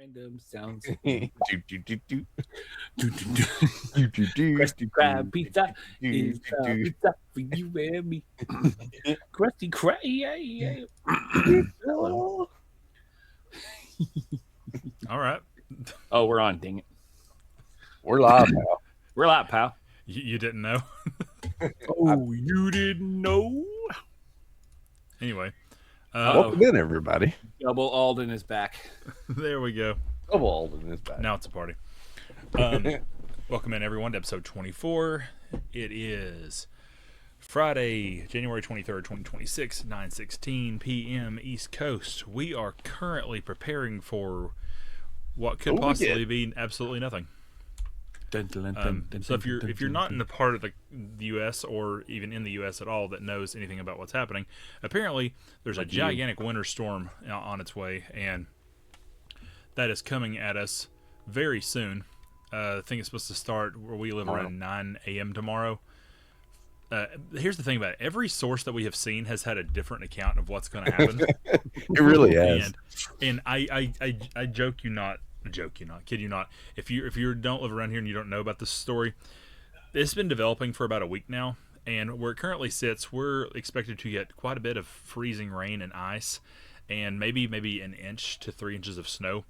Random sounds. Do, do, do, do. Krusty Krab pizza is pizza for you and me. Krusty Krab, yeah. Hello. All right. Oh, we're on. Dang it. We're live now. We're live, pal. You didn't know? Oh, you didn't know? Anyway. Welcome in, everybody. Double Alden is back. There we go. Double Alden is back. Now it's a party. Welcome in, everyone, to episode 24. It is Friday, January 23rd, 2026, 9:16 p.m. East Coast. We are currently preparing for what could possibly be absolutely nothing. So if you're not in the part of the U.S. or even in the U.S. at all that knows anything about what's happening, apparently there's a gigantic winter storm on its way, and that is coming at us very soon. I think it's supposed to start where we live around 9 a.m. tomorrow. Here's the thing about it. Every source that we have seen has had a different account of what's going to happen. It really has. And I joke you not, kid you not. If you don't live around here and you don't know about this story, it's been developing for about a week now, and where it currently sits, we're expected to get quite a bit of freezing rain and ice, and maybe an inch to 3 inches of snow.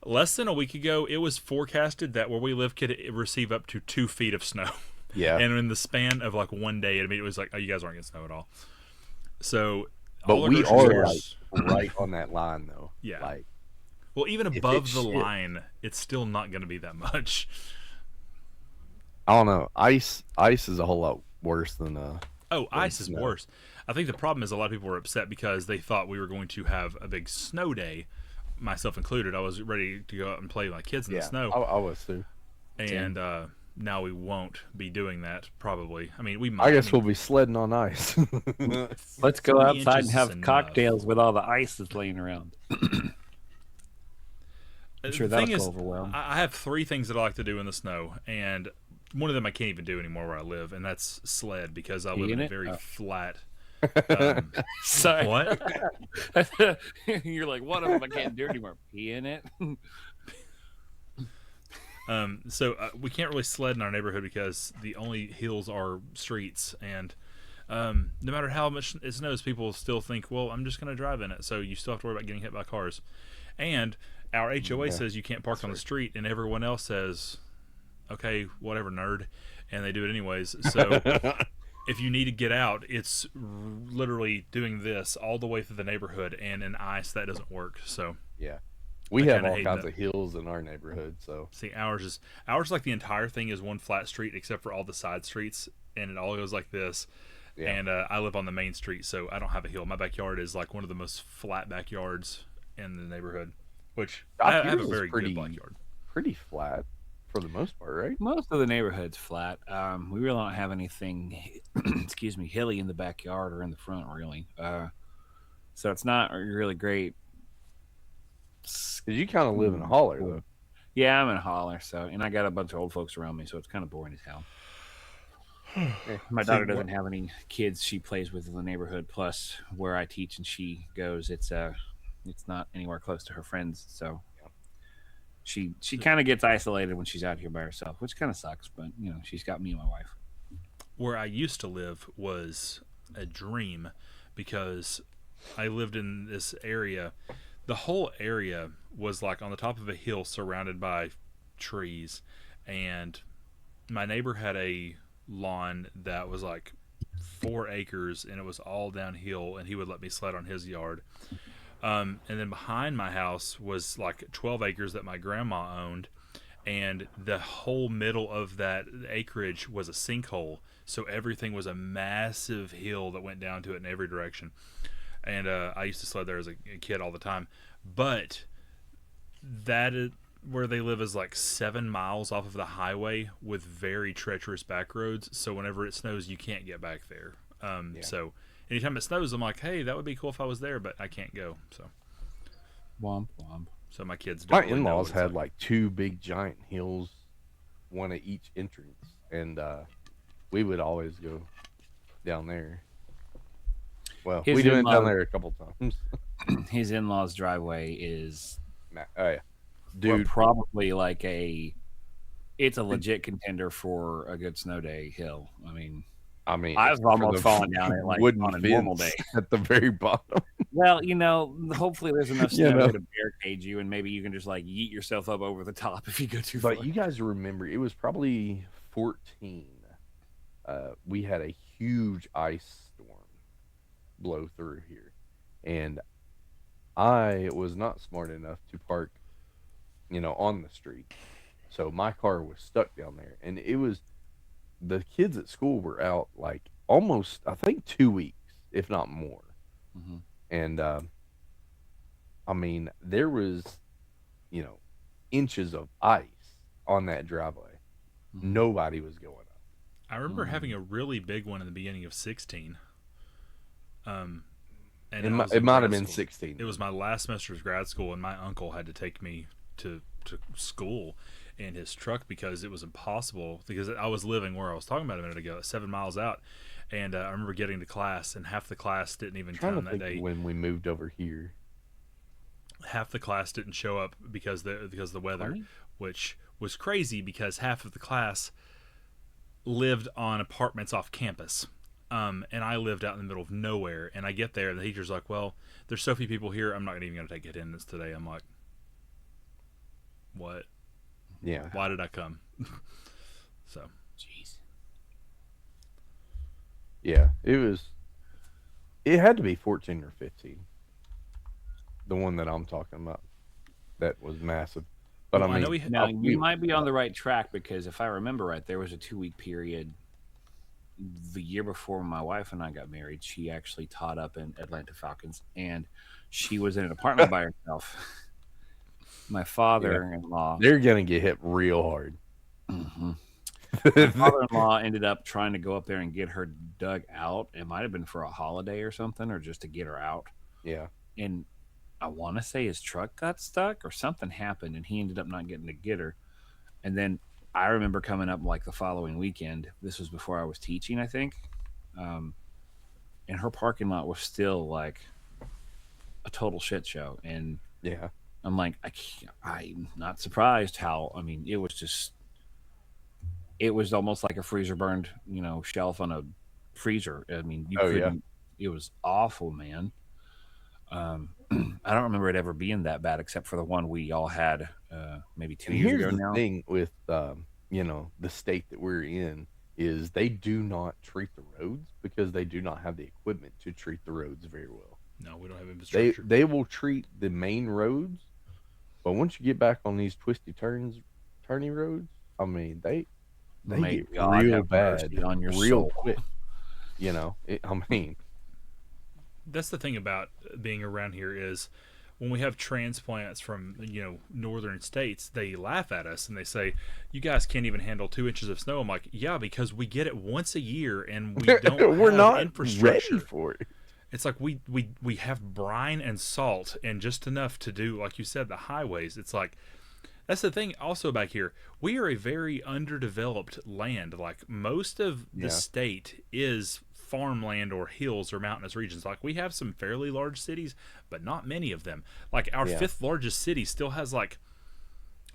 Less than a week ago, it was forecasted that where we live could receive up to 2 feet of snow. Yeah. And in the span of like one day, it was like, oh, you guys aren't getting snow at all. So, but we are right on that line, though. Yeah. Well, even above the line, it's still not going to be that much. I don't know. Ice is a whole lot worse than ice is worse. I think the problem is a lot of people were upset because they thought we were going to have a big snow day, myself included. I was ready to go out and play with my kids in the snow. I was too. And now we won't be doing that, probably. I mean, we might. I guess we'll be sledding on ice. Let's go outside and have cocktails with all the ice that's laying around. I'm sure that'll go over well. I have 3 things that I like to do in the snow, and one of them I can't even do anymore where I live, and that's sled, because I live in a very flat. Sorry. What? You're like, one of them I can't do anymore. Pee in it. So we can't really sled in our neighborhood because the only hills are streets, and no matter how much it snows, people still think, well, I'm just going to drive in it. So you still have to worry about getting hit by cars. And our HOA says you can't park on the street, and everyone else says, okay, whatever, nerd, and they do it anyways. So if you need to get out, it's literally doing this all the way through the neighborhood, and in ice that doesn't work. So yeah. We have all kinds of hills in our neighborhood, so see, ours like the entire thing is one flat street except for all the side streets, and it all goes like this. Yeah. And I live on the main street, so I don't have a hill. My backyard is like one of the most flat backyards in the neighborhood, which I have a very good backyard. Pretty flat for the most part, right? Most of the neighborhood's flat. We really don't have anything, hilly in the backyard or in the front, really. So it's not really great. Because you kind of live in a holler, though. Yeah, I'm in a holler, and I got a bunch of old folks around me, so it's kind of boring as hell. My daughter doesn't have any kids she plays with in the neighborhood. Plus, where I teach and she goes, it's not anywhere close to her friends, so she kind of gets isolated when she's out here by herself, which kind of sucks. But she's got me and my wife. Where I used to live was a dream because I lived in this area. The whole area was like on the top of a hill surrounded by trees, and my neighbor had a lawn that was like 4 acres, and it was all downhill, and he would let me sled on his yard. And then behind my house was like 12 acres that my grandma owned, and the whole middle of that acreage was a sinkhole, so everything was a massive hill that went down to it in every direction. And I used to sled there as a kid all the time. But where they live is like 7 miles off of the highway with very treacherous back roads. So whenever it snows, you can't get back there. So anytime it snows, I'm like, hey, that would be cool if I was there, but I can't go. So womp womp. So my kids don't. My in-laws had like 2 big giant hills, one at each entrance. And we would always go down there. Well, we went down there a couple times. His in-laws' driveway is but dude. probably like it's a legit contender for a good snow day hill. I mean, I've except for almost the fallen down it like wooden on a normal day. fence at the very bottom. Well, hopefully there's enough You snow know. to barricade you, and maybe you can just like yeet yourself up over the top if you go too But far. you guys remember, it was probably 14. We had a huge ice storm blow through here, and I was not smart enough to park, on the street. So my car was stuck down there, and the kids at school were out like almost, I think, 2 weeks, if not more. Mhm. And I mean, there was, you know, inches of ice on that driveway. Mhm. Nobody was going up. I remember having a really big one in the beginning of 16. And I was It in might grad have been school. 16. It was my last semester of grad school, and my uncle had to take me to school in his truck because it was impossible. Because I was living where I was talking about a minute ago, 7 miles out, and I remember getting to class, and half the class didn't even I'm trying come to that think day. when we moved over here. Half the class didn't show up because of the weather, Funny. which was crazy because half of the class lived on apartments off campus. And I lived out in the middle of nowhere. And I get there, and the teacher's like, "Well, there's so few people here. I'm not even going to take attendance today." I'm like, "What? Yeah. Why did I come?" So, Jeez. Yeah. It had to be 14 or 15. The one that I'm talking about. That was massive. But Well, I I know mean, Now you might be on the right track because if I remember right, there was a 2 week period the year before my wife and I got married. She actually taught up in Atlanta Falcons, and she was in an apartment by herself. My father-in-law, they're going to get hit real hard. Mhm. My father-in-law ended up trying to go up there and get her dug out. It might have been for a holiday or something, or just to get her out. Yeah. And I want to say his truck got stuck or something happened, and he ended up not getting to get her. And then I remember coming up like the following weekend. This was before I was teaching, I think. Um, and her parking lot was still like a total shit show. And Yeah. I'm like, I'm not surprised how. It was almost like a freezer burned, shelf on a freezer. I mean, you Oh, yeah. couldn't. It was awful, man. I don't remember it ever being that bad, except for the one we all had maybe 2 And years here's ago the now. thing with, the state that we're in is they do not treat the roads because they do not have the equipment to treat the roads very well. no, we don't have They infrastructure. they will treat the main roads, but once you get back on these turny roads, I mean, they May get God real have bad mercy on your real soul. quick. I mean, That's the thing about being around here is when we have transplants from northern states, they laugh at us and they say, "You guys can't even handle 2 inches of snow." I'm like, "Yeah, because we get it once a year and we don't we're have not infrastructure." ready for it. It's like we have brine and salt and just enough to do, like you said, the highways. It's like that's the thing also back here. We are a very underdeveloped land. Like most of the Yeah. state is farmland or hills or mountainous regions. Like we have some fairly large cities, but not many of them. Like our Yeah. fifth largest city still has like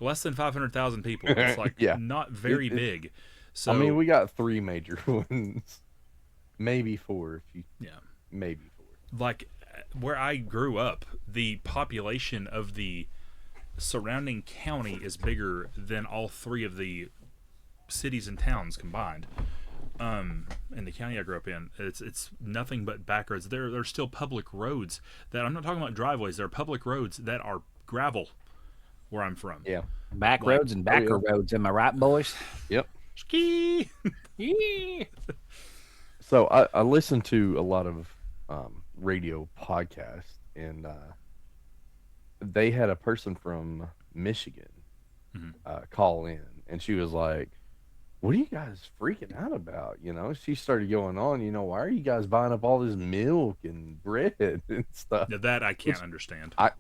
less than 500,000 people. It's like Yeah. not very It- big. So I mean, we got 3 major ones, maybe 4 if you yeah. maybe 4. Like where I grew up, the population of the surrounding county is bigger than all three of the cities and towns combined. In the county I grew up in, it's nothing but back roads. There's still public roads that I'm not talking about driveways. There are public roads that are gravel where I'm from. Yeah. Back Like- roads and backer roads. Am I right, boys? Yep. Ski. Yeah. So I listen to a lot of radio podcasts, and they had a person from Michigan call in, and she was like, "What are you guys freaking out about?" She started going on, why are you guys buying up all this milk and bread and stuff? Now that I can't understand. I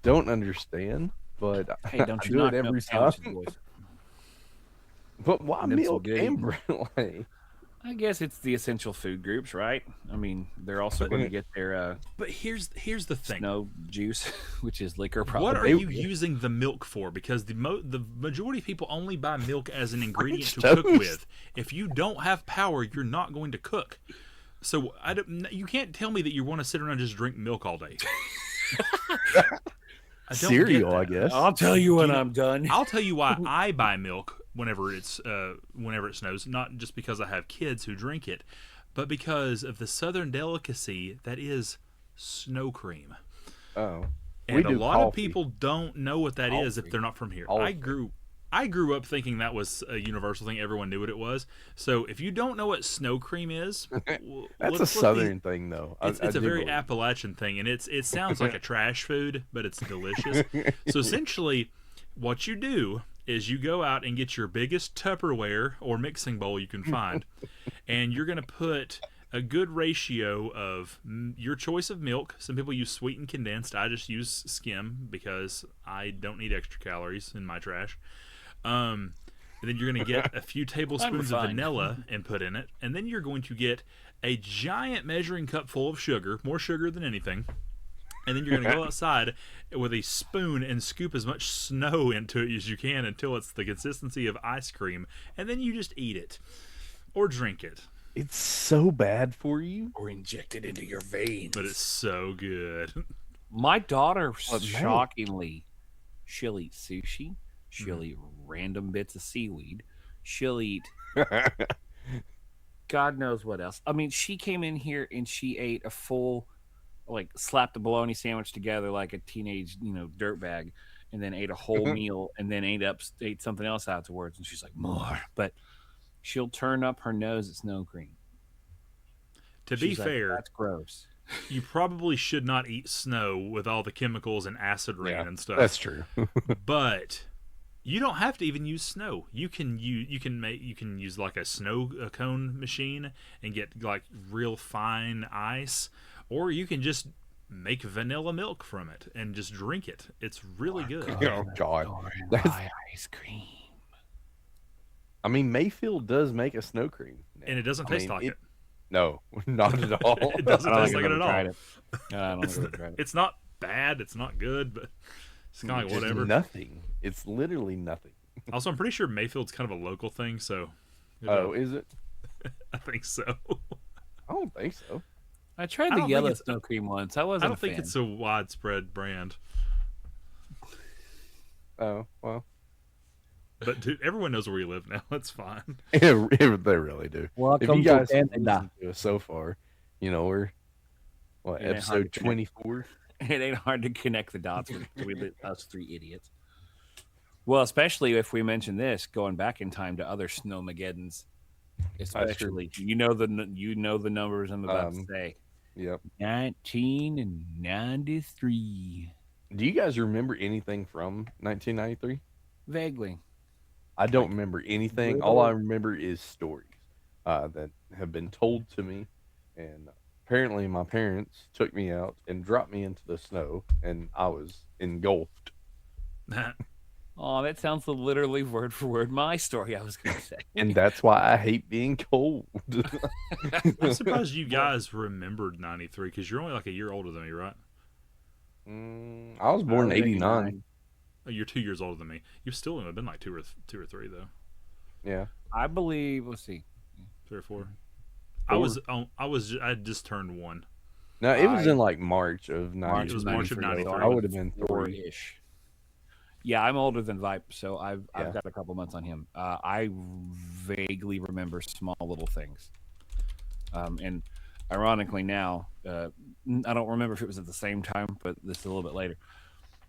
don't understand, but Hey, don't I you do knock it me up every sandwiches, time. boys. But why And then some milk good and eating. bread? Like, I guess it's the essential food groups, right? I mean, they're also going to get their But here's the thing. snow juice, which is liquor. What Probably. are you using the milk for? Because the majority of people only buy milk as an ingredient to French cook toast. with. If you don't have power, you're not going to cook. So you can't tell me that you want to sit around and just drink milk all day. I don't Cereal, get I that. guess. I'll tell you when You know, I'm done. I'll tell you why I buy milk whenever it snows. Not just because I have kids who drink it, but because of the southern delicacy that is snow cream. Oh, And a do lot of coffee. people don't know what that is if Coffee. they're not from here. Coffee. I grew up thinking that was a universal thing. Everyone knew what it was. So if you don't know what snow cream is, That's a southern thing, though. It's I a do very believe. Appalachian thing, and it sounds like a trash food, but it's delicious. So essentially, what you do is you go out and get your biggest Tupperware or mixing bowl you can find, and you're going to put a good ratio of your choice of milk. Some people use sweetened condensed. I just use skim because I don't need extra calories in my trash. And then you're going to get a few tablespoons of refined. vanilla and put in it, and then you're going to get a giant measuring cup full of sugar, more sugar than anything. And then you're going to go outside with a spoon and scoop as much snow into it as you can until it's the consistency of ice cream, and then you just eat it or drink it. It's so bad for you. Or inject it into your veins. But it's so good. My daughter, What, man? shockingly, she'll eat sushi. She'll eat random bits of seaweed. She'll eat God knows what else. I mean, she came in here and she ate a full, like, slapped a bologna sandwich together like a teenage, dirtbag, and then ate a whole meal, and then ate something else afterwards. And she's like, more. But she'll turn up her nose at snow cream. To be She's like, fair, that's gross. you probably should not eat snow with all the chemicals and acone Yeah, and stuff. That's true. But you don't have to even use snow. You can use like a snow cone machine and get like real fine ice, or you can just make vanilla milk from it and just drink it. It's really good. Oh, God. That's- Rye ice cream. I mean, Mayfield does make a snow cream. now. And it doesn't I taste mean, like it. No, not at all. It doesn't I taste don't like think it I've at ever all. tried it. I don't think I've ever tried it. It's not bad. It's not good, but it's kind of like Just whatever. nothing. It's literally nothing. Also, I'm pretty sure Mayfield's kind of a local thing, so Oh, is it? I think so. I don't think so. I tried I the don't think yellow it's- snow cream once. I wasn't. I don't a think fan. it's a widespread brand. Oh, well. But dude, everyone knows where we live now. That's fine. They really do. Welcome If you guys to have Canada. listened to us so far, we're It ain't hard to episode connect. 24. It ain't hard to connect the dots with us three idiots. Well, especially if we mention this, going back in time to other Snowmageddons, especially you know the numbers I'm about to say. Yep. 1993, Do you guys remember anything from 1993? vaguely. I don't remember anything. All I remember is stories that have been told to me, and apparently my parents took me out and dropped me into the snow, and I was engulfed. Oh, that sounds literally word for word my story. I was going to say, And that's why I hate being cold. I'm surprised you guys remembered 93 because you're only like a year older than me, right? I was born in I was 89. Oh, you're 2 years older than me. You still would have been like two or three though, Yeah. I believe. Let's see. 3 or 4. Four. I just turned 1. No, it was I- in like March of It was March of 93. 93. I would have been 3. 4-ish. Yeah, I'm older than Vipe, so I've Yeah. got a couple months on him. I vaguely remember small little things, and ironically now, I don't remember if it was at the same time, but this is a little bit later.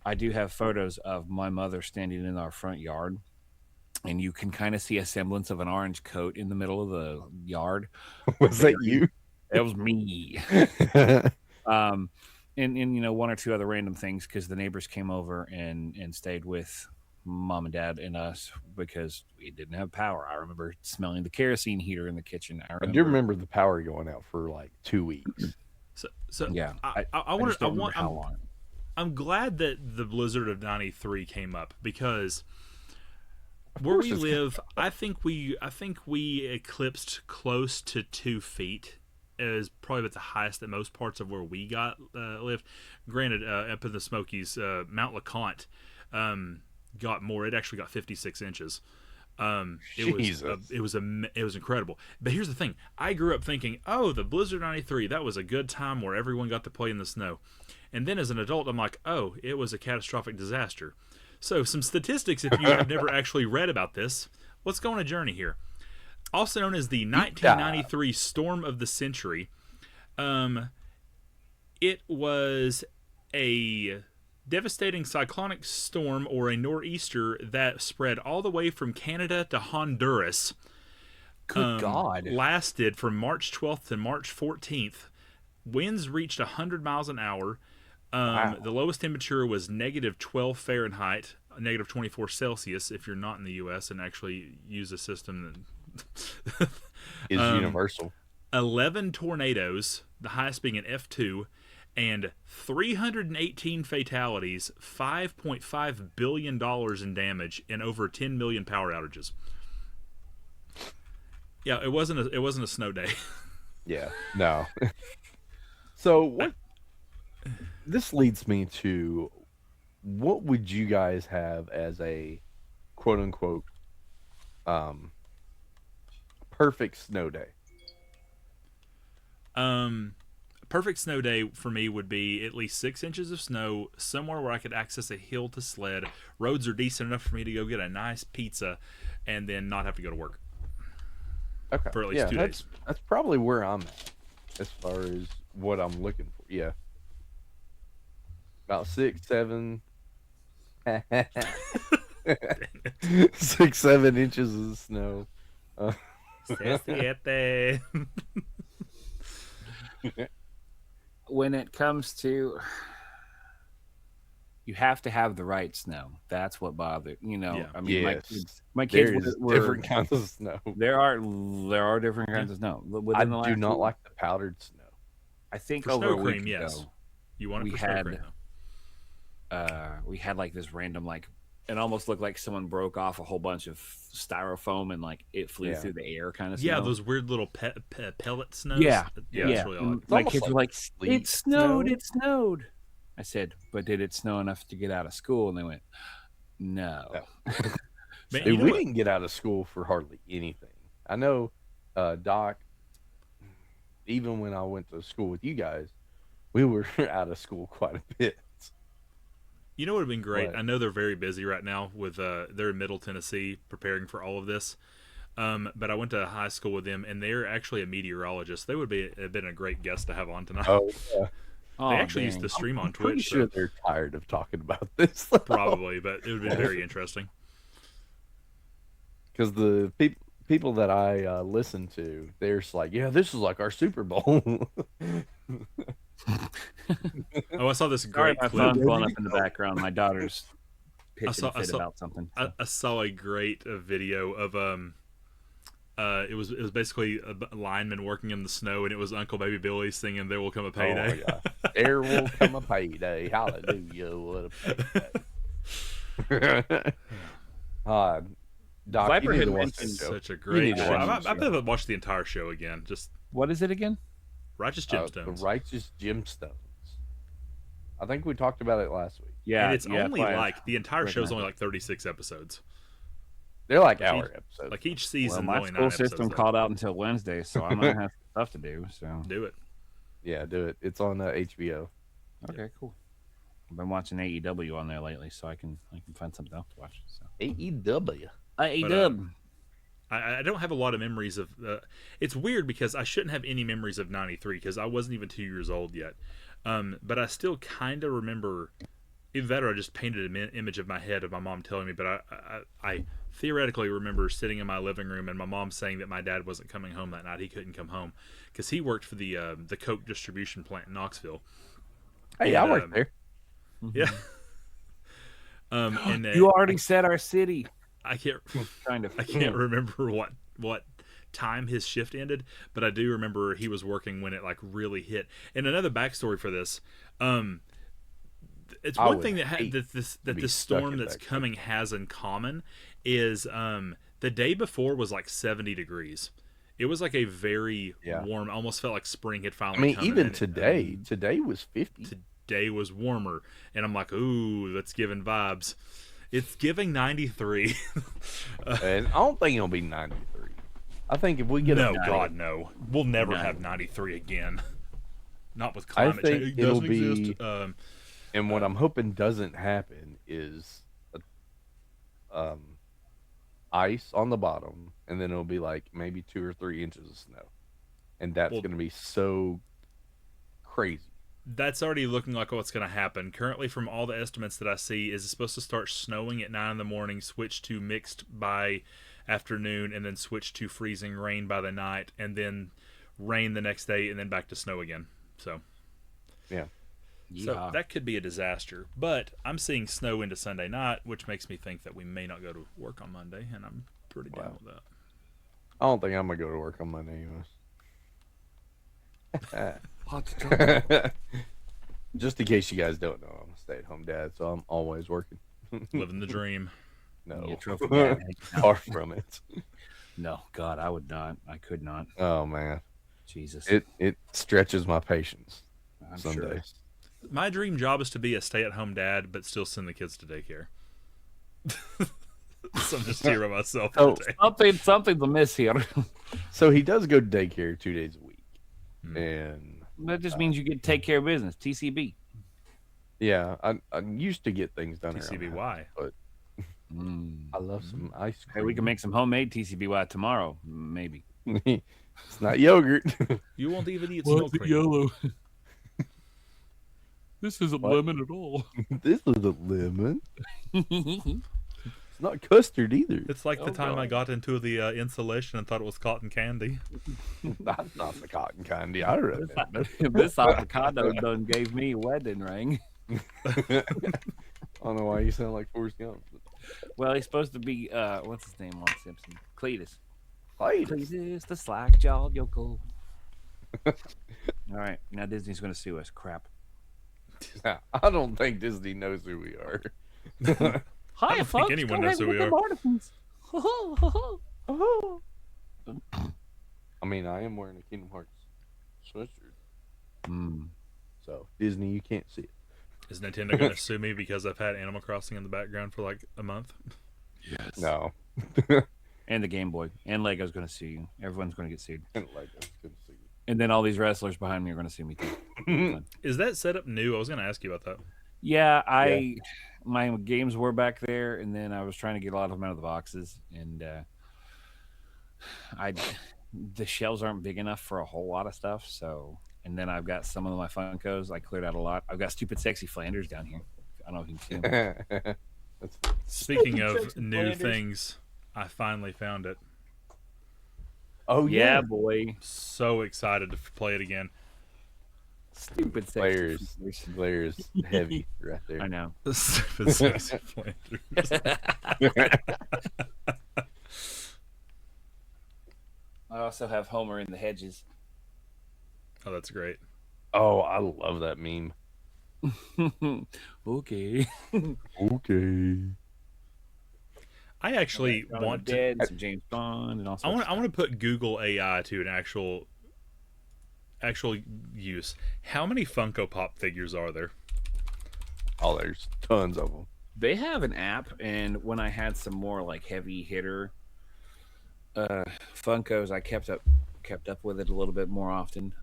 I do have photos of my mother standing in our front yard, and you can kind of see a semblance of an orange coat in the middle of the yard. Was that you? That was me. And one or two other random things because the neighbors came over and stayed with mom and dad and us because we didn't have power. I remember smelling the kerosene heater in the kitchen. I do remember the power going out for like 2 weeks. So Yeah, I I want just to. don't remember how long. I'm glad that the blizzard of 93 came up because Where course we it's live, I think we eclipsed close to 2 feet. Is probably about the highest that most parts of where we got lived. Granted, up in the Smokies, Mount LeConte got more. It actually got 56 inches. Jesus. It was incredible. But here's the thing: I grew up thinking, oh, the Blizzard '93, that was a good time where everyone got to play in the snow. And then as an adult, I'm like, oh, it was a catastrophic disaster. So some statistics, if you have never actually read about this, let's go on a journey here. Also known as the 1993 Storm of the Century, it was a devastating cyclonic storm or a nor'easter that spread all the way from Canada to Honduras. Good God. Lasted from March 12th to March 14th. Winds reached 100 miles an hour. Wow. The lowest temperature was -12 Fahrenheit, -24 Celsius if you're not in the U.S. and actually use a system that Is universal. 11 tornadoes, the highest being an F2, and 318 fatalities, $5.5 billion in damage, and over 10 million power outages. Yeah, it wasn't a snow day. Yeah. No. So what? This leads me to, what would you guys have as a quote unquote perfect snow day? Perfect snow day for me would be at least 6 inches of snow, somewhere where I could access a hill to sled. Roads are decent enough for me to go get a nice pizza and then not have to go to work. Okay. For at least 2 days. That's probably where I'm at as far as what I'm looking for. Yeah. About 6, 7. 6, 7 inches of snow. When it comes to, you have to have the right snow. That's what bothered. Yeah. I mean, Yes. my kids There's were different kinds of snow. There are different kinds of snow. I do not like the powdered snow. I think For over snow a week cream, yes. ago, You want it we for snow had cream, though. we had like this random, like, it almost looked like someone broke off a whole bunch of styrofoam and like it flew through the air kind of snow. Yeah, those weird little pellet snows. Yeah. It's really odd. My almost kids were like, sleet it snowed, snow. it snowed. I said, but did it snow enough to get out of school? And they went, no. Man, Dude, you know we what? didn't get out of school for hardly anything. I know, Doc, even when I went to school with you guys, we were out of school quite a bit. You know what would have been great? What? I know they're very busy right now with they're in Middle Tennessee preparing for all of this. But I went to high school with them, and they're actually a meteorologist. They would have been a great guest to have on tonight. Oh, yeah. They actually used to stream on Pretty Twitch. sure So they're tired of talking about this. probably, but it would have been very interesting. Because the people that I listen to, they're just like, yeah, this is like our Super Bowl. Oh, I saw this Sorry, great my clip. phone's blowing up in the background. My daughter's pitching a fit about something. I saw a great video of it was basically a lineman working in the snow, and it was Uncle Baby Billy singing "There Will Come a Payday." Oh, yeah. There will come a payday. Hallelujah. What a payday. Doc, Viper you need had to watch mentioned that show. Such a great need to show. watch I this bet I'll watch the entire show again. Just What is it again? Righteous The Gemstones. Righteous Gemstones. I think we talked about it last week. Yeah, And it's only probably. like the entire show's Recognize only like 36 episodes. They're like Like hour each- episodes. Like each Well, season, my only 9 school episodes. system though. called out until Wednesday, so I'm gonna have stuff to do. So Do it. Yeah, do it. It's on HBO. okay, cool. I've been watching AEW on there lately, so I can find something else to watch. So AEW. AEW. I don't have a lot of memories of. It's weird because I shouldn't have any memories of '93 because I wasn't even 2 years old yet. But I still kind of remember. Either that or I just painted an image of my head of my mom telling me. But I theoretically remember sitting in my living room and my mom saying that my dad wasn't coming home that night. He couldn't come home because he worked for the Coke distribution plant in Knoxville. Hey, I worked there. Yeah. And You already said our city. I can't. Kind of. I can't remember what time his shift ended, but I do remember he was working when it like really hit. And another backstory for this, it's I one would thing that hate this be this stuck storm in that's back coming has in common is the day before was like 70 degrees. It was like a very Yeah. warm, almost felt like spring had I finally mean, come. even and today was 50. today was warmer, and I'm like, ooh, that's giving vibes. It's giving 93. And I don't think it'll be 93. I think if we get No, a God, no. We'll never No. have 93 again. Not with I climate think change. It it'll doesn't be, exist. and what I'm hoping doesn't happen is um, ice on the bottom, and then it'll be like maybe 2 or 3 inches of snow, and that's Well, going to be so crazy. that's already looking like what's going to happen. Currently, from all the estimates that I see, is it's supposed to start snowing at 9 in the morning, switch to mixed by afternoon, and then switch to freezing rain by the night, and then rain the next day, and then back to snow again. So Yeah. So that could be a disaster. But I'm seeing snow into Sunday night, which makes me think that we may not go to work on Monday, and I'm pretty down with that. I don't think I'm going to go to work on Monday anyways. Just in case you guys don't know, I'm a stay-at-home dad, so I'm always working. Living the dream. No, You trophy dad. far from it. No, God, I would not. I could not. Oh man, Jesus. it stretches my patience I'm some sure. days. My dream job is to be a stay-at-home dad, but still send the kids to daycare. So I'm just here by myself all day. Something's amiss here. So he does go to daycare 2 days a week, and That just means you get to take care of business. TCB. yeah, I used to get things done. around the TCBY. house, but I love some ice Hey, cream. we can make some homemade TCBY tomorrow, maybe. It's not yogurt. You won't even eat snow cream. yellow? This isn't What? lemon at all. This is a lemon. It's not custard either. It's like the time I got into the insulation and thought it was cotton candy. That's not the cotton candy. I remember. This avocado done gave me a wedding ring. I don't know why you sound like Forrest Gump. Well, he's supposed to be what's his name on Simpson? Cletus. Cletus. Cletus, the slack-jawed yokel. All right, now Disney's going to sue us. Crap. I don't think Disney knows who we are. Hi, don't think folks. anyone go knows hang who we with are. them artisans. I mean, I am wearing a Kingdom Hearts sweatshirt. Mm. So, Disney, you can't see it. Is Nintendo going to sue me because I've had Animal Crossing in the background for like a month? Yes. No. And the Game Boy. And Lego's going to sue you. Everyone's going to get sued. And Lego's gonna see And then all these wrestlers behind me are going to sue me too. you. Is that setup new? I was going to ask you about that. Yeah, my games were back there, and then I was trying to get a lot of them out of the boxes, and the shelves aren't big enough for a whole lot of stuff. So, and then I've got some of my Funkos. I cleared out a lot. I've got Stupid Sexy Flanders down here. I don't know if you can see them. That's Speaking Stupid of sexy new Flanders. things, I finally found it. Oh Yeah, boy. So excited to play it again. Stupid Sexy Players, Flanders. players heavy right there. I know. Stupid Sexy Flanders. I also have Homer in the hedges. Oh, that's great. Oh, I love that meme. Okay. Okay. I actually Shaun of want the to. Dead, some James Bond, and all I sorts. want to put Google AI to an actual use. How many Funko Pop figures are there? Oh, there's tons of them. They have an app, and when I had some more like heavy hitter Funkos, I kept up with it a little bit more often.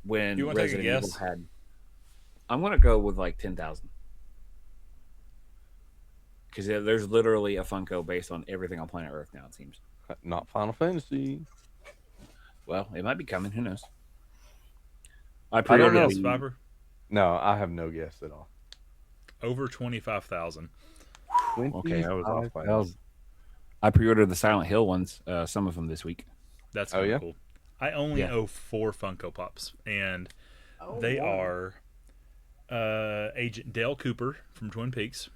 When You wanna take a Resident guess? Evil had, I'm gonna go with like 10,000 because there's literally a Funko based on everything on planet Earth now. It seems. Not Final Fantasy. Well, it might be coming. Who knows? I don't pre-ordered know. Guess, the- Viper? No, I have no guess at all. Over 25,000. Okay, I was off by 25,000. I pre-ordered the Silent Hill ones, some of them this week. That's Oh, kinda yeah? cool. I only Yeah. owe 4 Funko Pops, and they are Agent Dale Cooper from Twin Peaks.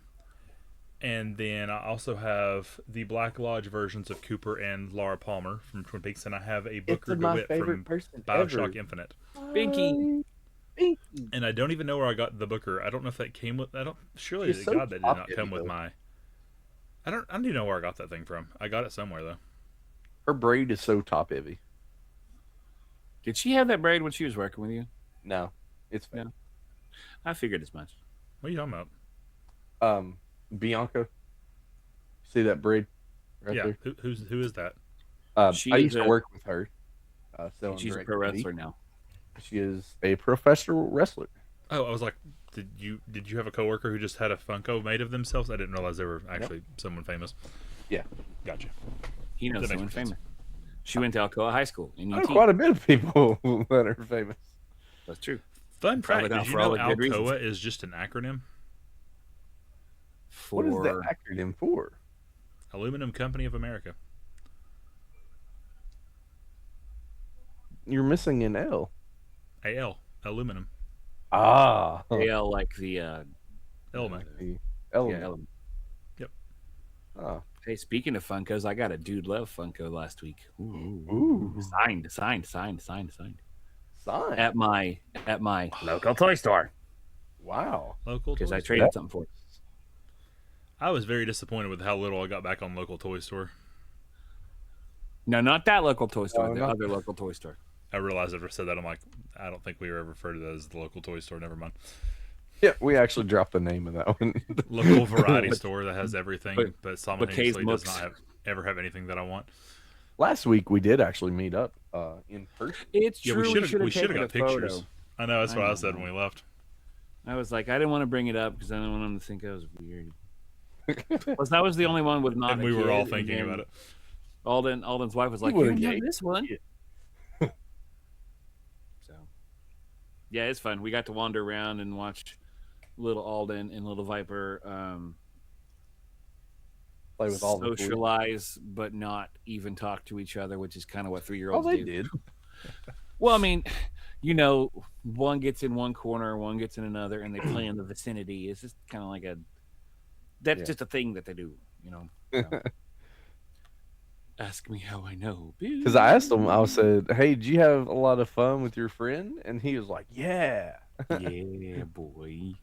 And then I also have the Black Lodge versions of Cooper and Laura Palmer from Twin Peaks, and I have a Booker DeWitt from Bioshock Infinite. Binky. And I don't even know where I got the Booker. I don't know if that came with. I don't. Surely He's to so God that did not popular, come with though. my I don't even know where I got that thing from. I got it somewhere though. Her braid is so top heavy. Did she have that braid when she was working with you? No, it's fake. No. I figured as much. What are you talking about? Bianca, see that braid right Yeah, there? who is that? She I is used to work with her. Selling She's a direct pro to wrestler now. She is a professional wrestler. Oh, I was like, did you have a coworker who just had a Funko made of themselves? I didn't realize they were actually someone famous. Yeah. Gotcha. He knows That makes someone more sense. famous. She went to Alcoa High School in I UT. know quite a bit of people that are famous. That's true. Fun Probably fact: not Did you for all know the good reasons. Alcoa is just an acronym? What is that For acronym for? Aluminum Company of America. You're missing an L. AL. Aluminum. Ah. AL, like the Element. The yeah, element. element. Ah. Hey, speaking of Funkos, I got a Dude Love Funko last week. Ooh. Signed. Sign. At my local toy store Wow. Local because toy I store. traded something for it. I was very disappointed with how little I got back on local toy store. No, not that local toy store. No, the not- other local toy store. I realized I ever said that. I'm like, I don't think we were ever referred to that as the local toy store. Never mind. Yeah, we actually dropped the name of that one. Local variety store that has everything, but simultaneously Kay's does not Mooks. ever have anything that I want. Last week we did actually meet up in person. It's Yeah, true. we should have taken got a pictures. photo. I know that's what I said know. when we left. I was like, I didn't want to bring it up because I didn't want them to think I was weird. Plus, I was the only one with not. And a we were all kid, thinking and about it. Alden's wife was like, would've "You have gave this one." So, yeah, it's fun. We got to wander around and watch little Alden and little Viper Play with all the toys. socialize, but not even talk to each other, which is kind of what Oh, 3-year-olds they do. did. Well, I mean, you know, one gets in one corner, one gets in another, and they play in the vicinity. It's just kind of like that's Yeah. just a thing that they do, you know. So. Ask me how I know. Because I asked him, I said, "Hey, did you have a lot of fun with your friend?" And he was like, "Yeah." Yeah, boy.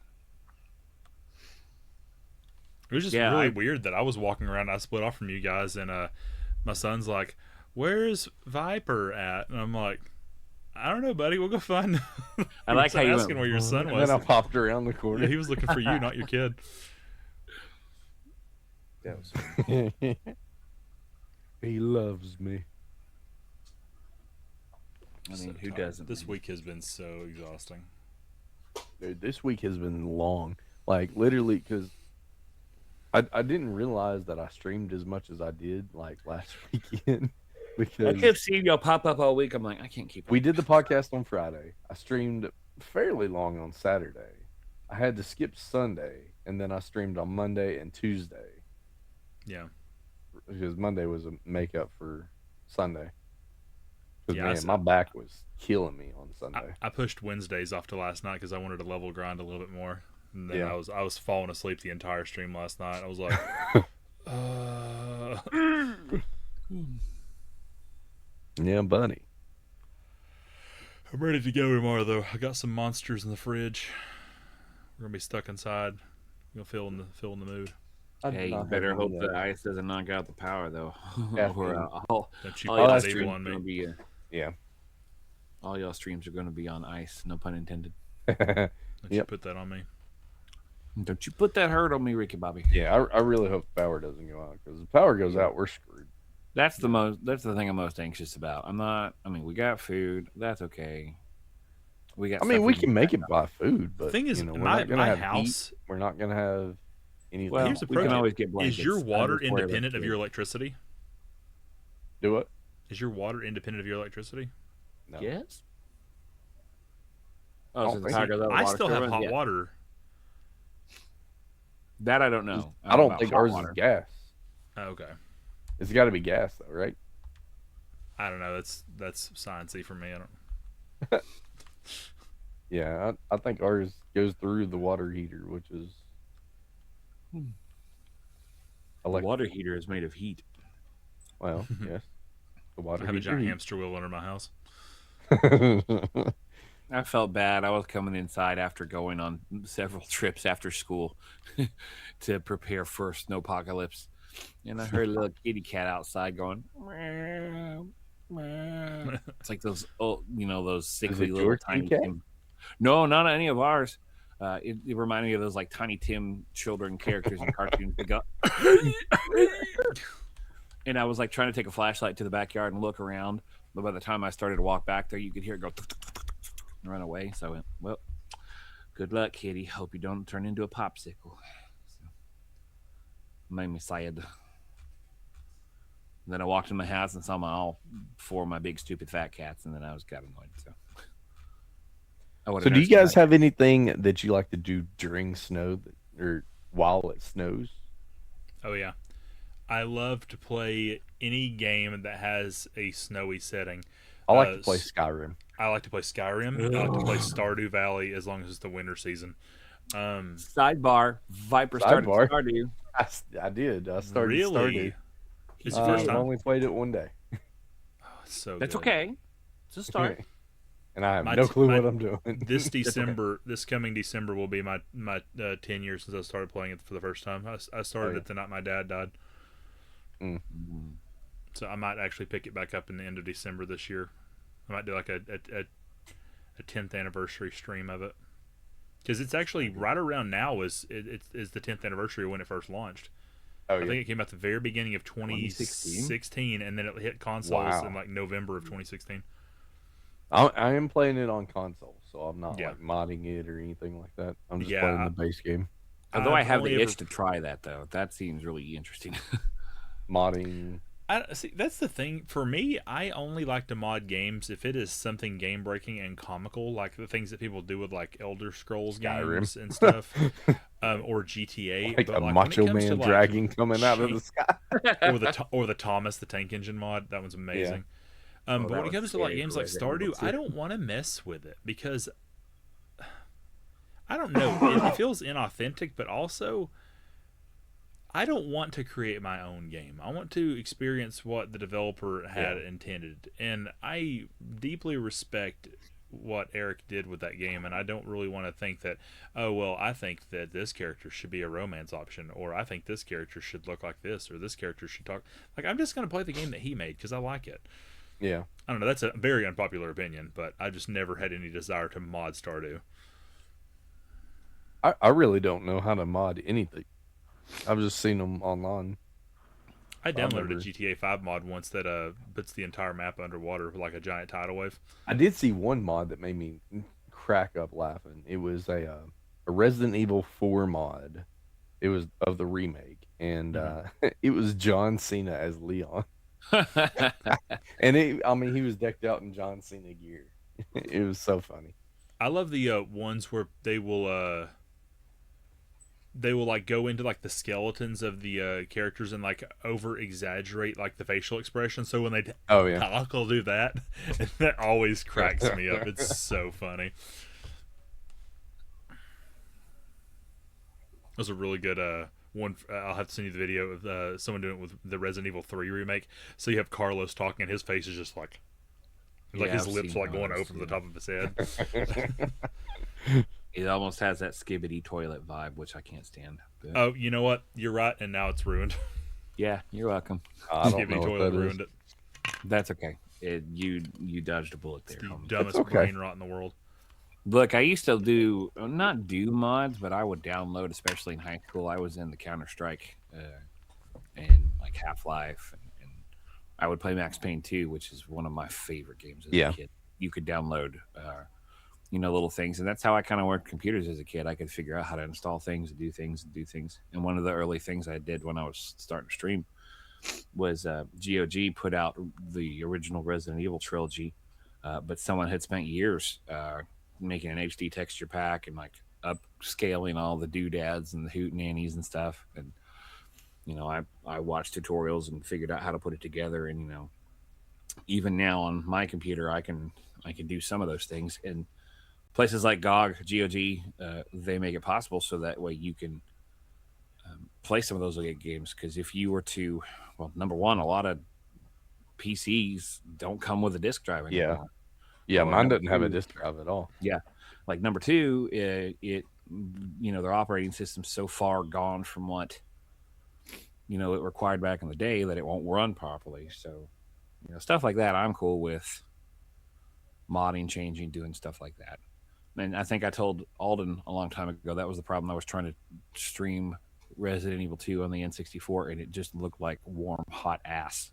It was just Yeah, really weird that I was walking around. I split off from you guys, and my son's like, "Where's Viper at?" And I'm like, "I don't know, buddy. We'll go find." I like how you asking went, where your son And was. then I popped around the corner. Yeah, he was looking for you, not your kid. He loves me. I mean, So who tired. doesn't? This man? week has been so exhausting. Dude, this week has been long. Like, literally, because I didn't realize that I streamed as much as I did, like, last weekend. I Because kept seeing y'all pop up all week. I'm like, I can't keep up. we did the podcast on Friday. I streamed fairly long on Saturday. I had to skip Sunday, and then I streamed on Monday and Tuesday. Yeah. Because Monday was a makeup for Sunday. Because, Yeah, I man, s- my back was killing me on Sunday. I pushed Wednesdays off to last night because I wanted to level grind a little bit more. And then Yeah. I was falling asleep the entire stream last night. I was like, Yeah, buddy. I'm ready to go tomorrow though. I got some monsters in the fridge. We're gonna be stuck inside. We're gonna feel in the mood. Hey, you better hope the ice doesn't knock out the power, though. Yeah. Or all Don't you all put y'all that streams evil are on gonna me. be Yeah. all y'all streams are gonna be on ice. No pun intended. Don't you Yep. put that on me. Don't you put that hurt on me, Ricky Bobby. Yeah, I really hope the power doesn't go out. Because if the power goes out, we're screwed. That's the thing I'm most anxious about. I mean, we got food. That's okay. We got. I mean, stuff we can can make back it up. by food, but The thing is, you know, we're my not gonna have house heat. We're not gonna have anything. Well, Here's the we pro can tip. always get blankets. Is your water I just worry about independent of kids. your electricity? Do it. Is your water independent of your electricity? No. Yes. I Oh, don't so the think power so. goes out. the I water still have turbine? hot Yeah. water. That I don't know. I don't about think hot ours water. is gas. Oh, okay. It's got to be gas, though, right? I don't know. That's sciencey for me. I don't. Yeah, I think ours goes through the water heater, which is. The Elect- water heater is made of heat. Well, yes. The water I have a heater. giant hamster wheel under my house. I felt bad. I was coming inside after going on several trips after school to prepare for snowpocalypse. and I heard a little kitty cat outside going. Meow, meow. It's like those, those Is sickly it little your tiny cat? Tim. No, not any of ours. It reminded me of those like Tiny Tim children characters in cartoons. They go, and I was like trying to take a flashlight to the backyard and look around, but by the time I started to walk back there, you could hear it go and run away. So I went, well, good luck, kitty. Hope you don't turn into a popsicle. So, made me sad. And then I walked in my house and saw all four of my big stupid fat cats, and then I got annoyed. So I would So, have do you nursed them guys back. have anything that you like to do during snow or while it snows? Oh yeah, I love to play any game that has a snowy setting. I like to Uh, play Skyrim. I like to play Skyrim. I like to play Stardew Valley as long as it's the winter season. Sidebar: Viper started Sidebar. Stardew. I did. I started Really? Stardew. It's your first I've time? only played it one day, So That's good. okay. It's a start. and I have My no t- clue my- what I'm doing. This okay. December, this coming December, will be my 10 years since I started playing it for the first time. I started it the night my dad died, Mm. so I might actually pick it back up in the end of December this year. I might do like a 10th anniversary stream of it, because it's actually right around now is the 10th anniversary when it first launched. Oh I yeah. think it came out the very beginning of 2016, and then it hit consoles in like November of 2016. I am playing it on console, so I'm not Yeah. like modding it or anything like that. I'm just Yeah, playing the base game. Although I I've have only the ever- itch to try that, though. That seems really interesting. Modding. I see. That's the thing for me. I only like to mod games if it is something game breaking and comical, like the things that people do with like Elder Scrolls Skyrim. games and stuff, or GTA. Like but a like, when it Macho comes to, Man like, dragging coming out of the sky. or the Thomas the Tank Engine mod, that one's amazing. But that when it was comes to like scary games for like Resident Evil Stardew, 2. I don't want to mess with it because I don't know. It feels inauthentic, but also I don't want to create my own game. I want to experience what the developer had intended, and I deeply respect what Eric did with that game, and I don't really want to think that, oh well, I think that this character should be a romance option, or I think this character should look like this, or this character should talk. Like, I'm just going to play the game that he made because I like it. Yeah. I don't know. That's a very unpopular opinion, but I just never had any desire to mod Stardew. I really don't know how to mod anything. I've just seen them online. I downloaded never- a GTA 5 mod once that puts the entire map underwater with like a giant tidal wave. I did see one mod that made me crack up laughing. It was a Resident Evil 4 mod. It was of the remake, and it was John Cena as Leon. And he was decked out in John Cena gear. It was so funny. I love the ones where they will like go into like the skeletons of the characters and like over exaggerate like the facial expression. So when they Oh yeah. talk, I'll do that, and that always cracks me up. It's so funny. That was a really good one. I'll have to send you the video of someone doing it with the Resident Evil 3 remake. So you have Carlos talking, and his face is just like his I've lips seen are like going those, over the yeah. top of his head. It almost has that skibbity toilet vibe, which I can't stand. But, Oh, you know what? You're right, and now it's ruined. yeah, you're welcome. I don't know Skibbity what toilet that is. ruined it. That's okay. You dodged a bullet there, The homie. dumbest okay. brain rot in the world. Look, I used to not do mods, but I would download, especially in high school. I was in the Counter-Strike and like Half-Life, and I would play Max Payne 2, which is one of my favorite games as a kid. You could download, little things, and that's how I kind of worked computers as a kid. I could figure out how to install things and do things. And one of the early things I did when I was starting to stream was GOG put out the original Resident Evil trilogy, but someone had spent years making an HD texture pack and like upscaling all the doodads and the hoot nannies and stuff. And I watched tutorials and figured out how to put it together. And even now on my computer, I can do some of those things. And places like GOG, they make it possible so that way you can play some of those games. Because if you were to, well, number one, a lot of PCs don't come with a disk drive anymore. Yeah, Or mine number doesn't have a two- disk drive at all. Yeah, like number two, their operating system's so far gone from what it required back in the day that it won't run properly. So, stuff like that, I'm cool with modding, changing, doing stuff like that. And I think I told Alden a long time ago that was the problem. I was trying to stream Resident Evil 2 on the N64, and it just looked like warm, hot ass.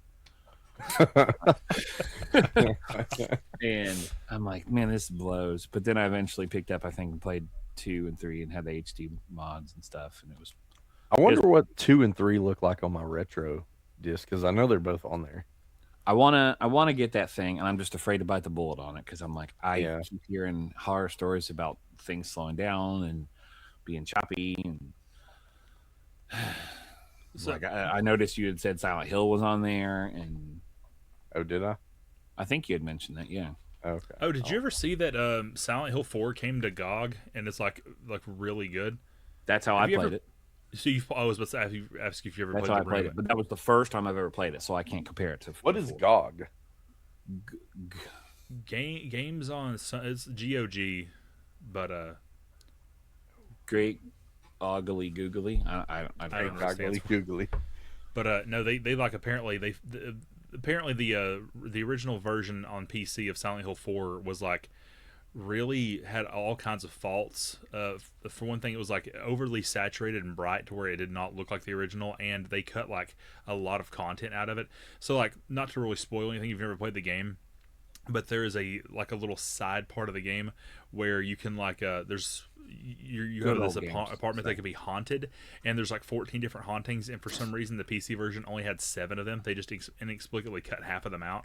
And I'm like, man, this blows. But then I eventually picked up, I think, and played 2 and 3 and had the HD mods and stuff, and it was. I wonder what 2 and 3 look like on my retro disc, because I know they're both on there. I wanna get that thing, and I'm just afraid to bite the bullet on it because I'm like, Yeah. keep hearing horror stories about things slowing down and being choppy, and So, like I noticed you had said Silent Hill was on there, and Oh, did I? I think you had mentioned that, yeah. Okay. oh, did you ever see that Silent Hill 4 came to GOG and it's like really good? That's how Have I you played ever- it. So I was about to ask if you ever That's played how I the played room. it, but that was the first time I've ever played it, so I can't compare it to. What is before. GOG? Games on it's GOG, but Great, ugly, googly. I I don't know. Goggly googly. but no, they like apparently apparently the original version on PC of Silent Hill 4 was like really had all kinds of faults. For one thing, it was like overly saturated and bright to where it did not look like the original, and they cut like a lot of content out of it. So like, not to really spoil anything if you've never played the game, but there is a little side part of the game where you can like you Good have this old games. apartment that can be haunted, and there's like 14 different hauntings, and for some reason the PC version only had 7 of them. They just inexplicably cut half of them out.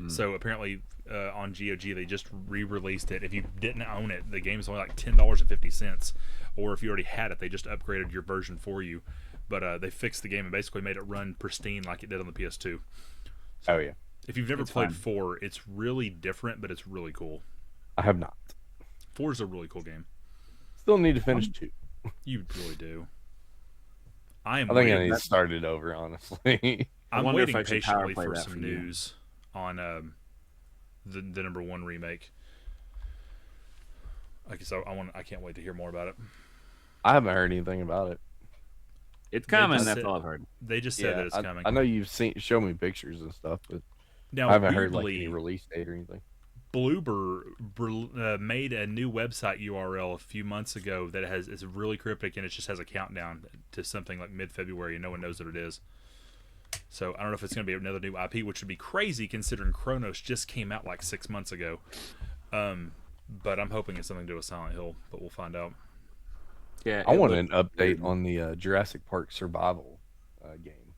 So apparently on GOG they just re-released it. If you didn't own it, the game's only like $10.50, or if you already had it, they just upgraded your version for you. But they fixed the game and basically made it run pristine like it did on the PS2. Oh, yeah. If you've never It's played fun. 4, it's really different, but it's really cool. I have not. 4 is a really cool game. Still need to finish 2. You really do. I am I think I waiting. need to start it over, honestly. I'm wonder if waiting I should power patiently play for that some for you. news on the number 1 remake. Like so, I can't wait to hear more about it. I haven't heard anything about it. It's coming. just That's said- all I've heard. They just said that it's coming. I know you've shown me pictures and stuff, but Now, I haven't heard like weirdly, any release date or anything. Bloober made a new website URL a few months ago that it's really cryptic, and it just has a countdown to something like mid-February, and no one knows what it is. So I don't know if it's going to be another new IP, which would be crazy considering Chronos just came out like 6 months ago. But I'm hoping it's something to do with Silent Hill, but we'll find out. Yeah, I want an update on the Jurassic Park survival game.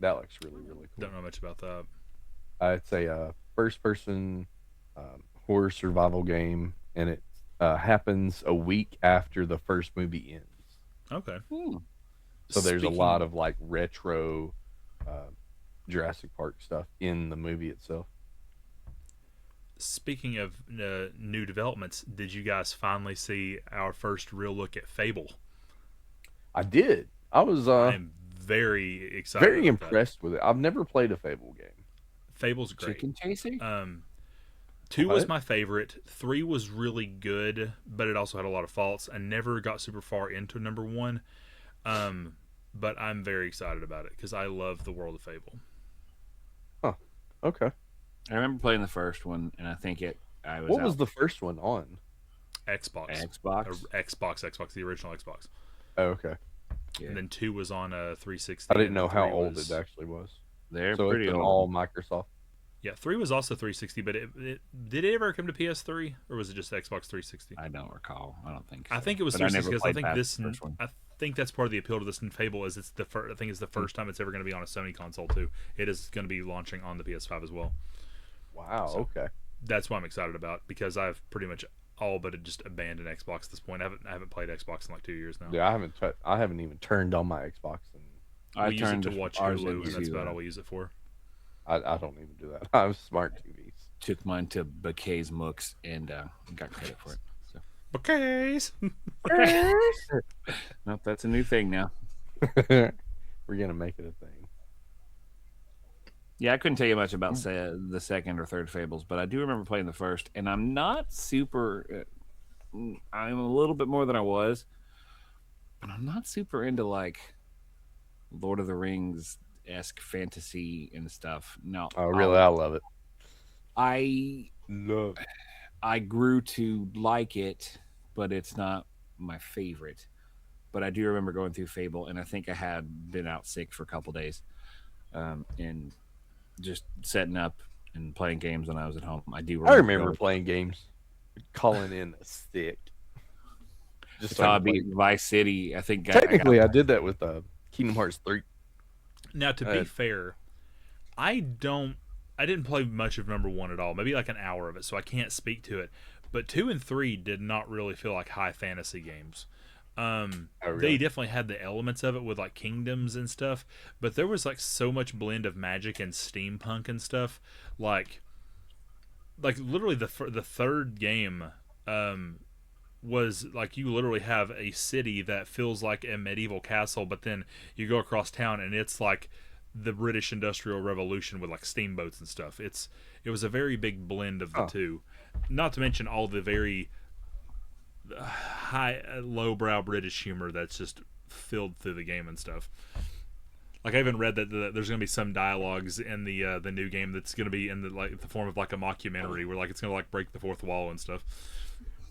That looks really, really cool. Don't know much about that. It's a first-person horror survival game, and it happens a week after the first movie ends. Okay. So there's a lot of like retro Jurassic Park stuff in the movie itself. Speaking of new developments, did you guys finally see our first real look at Fable? I did. I was I'm very excited. very about that. impressed with it. I've never played a Fable game. Fable's great. Chicken Chaser. 2 was What? my favorite. 3 was really good, but it also had a lot of faults. I never got super far into number 1, but I'm very excited about it because I love the world of Fable. Okay. I remember playing the first one, and I think I was. What was out the first one on? Xbox, Xbox? Xbox, the original Xbox, Oh, okay. Yeah. and then 2 was on 360. I didn't and know how 3 old was- it actually was. They're So pretty it's an old. all Microsoft. Yeah, 3 was also 360, but did it ever come to PS3 or was it just Xbox 360? I don't recall. I don't think. So. I think it was But I 360 never because I played think past this. the first one. I think that's part of the appeal to this new Fable is it's the I think it's the first time it's ever going to be on a Sony console too. It is going to be launching on the PS5 as well. Wow. So- Okay. That's what I'm excited about because I've pretty much all but just abandoned Xbox at this point. I haven't played Xbox in like 2 years now. Yeah, I haven't even turned on my Xbox, and We use it to watch ours Hulu, and that's into, about all we use it for. I don't even do that. I have smart TVs. Took mine to Bouquet's Mooks and got credit for it. So. Bouquets. Nope, that's a new thing now. We're gonna make it a thing. Yeah, I couldn't tell you much about the second or third Fables, but I do remember playing the first, and I'm not super. I'm a little bit more than I was, but I'm not super into like Lord of the Rings esque fantasy and stuff. No, Oh, really? I love it. I Love it. I grew to like it, but it's not my favorite. But I do remember going through Fable, and I think I had been out sick for a couple days, and just setting up and playing games when I was at home. I do I remember remember going. playing games, calling in sick, just That's so I how I could play. beat Vice City. I think I got. Technically, I did that with Kingdom Hearts 3. Now, to be fair, I don't. I didn't play much of number one at all. Maybe like an hour of it, so I can't speak to it. But 2 and 3 did not really feel like high fantasy games. Oh, They really? definitely had the elements of it with like kingdoms and stuff, but there was like so much blend of magic and steampunk and stuff. Like literally the third game was like you literally have a city that feels like a medieval castle, but then you go across town and it's like the British Industrial Revolution with like steamboats and stuff. It was a very big blend of the two. Not to mention all the very high lowbrow British humor that's just filled through the game and stuff. Like I even read that there's going to be some dialogues in the new game that's going to be in the form of like a mockumentary where like it's going to like break the fourth wall and stuff.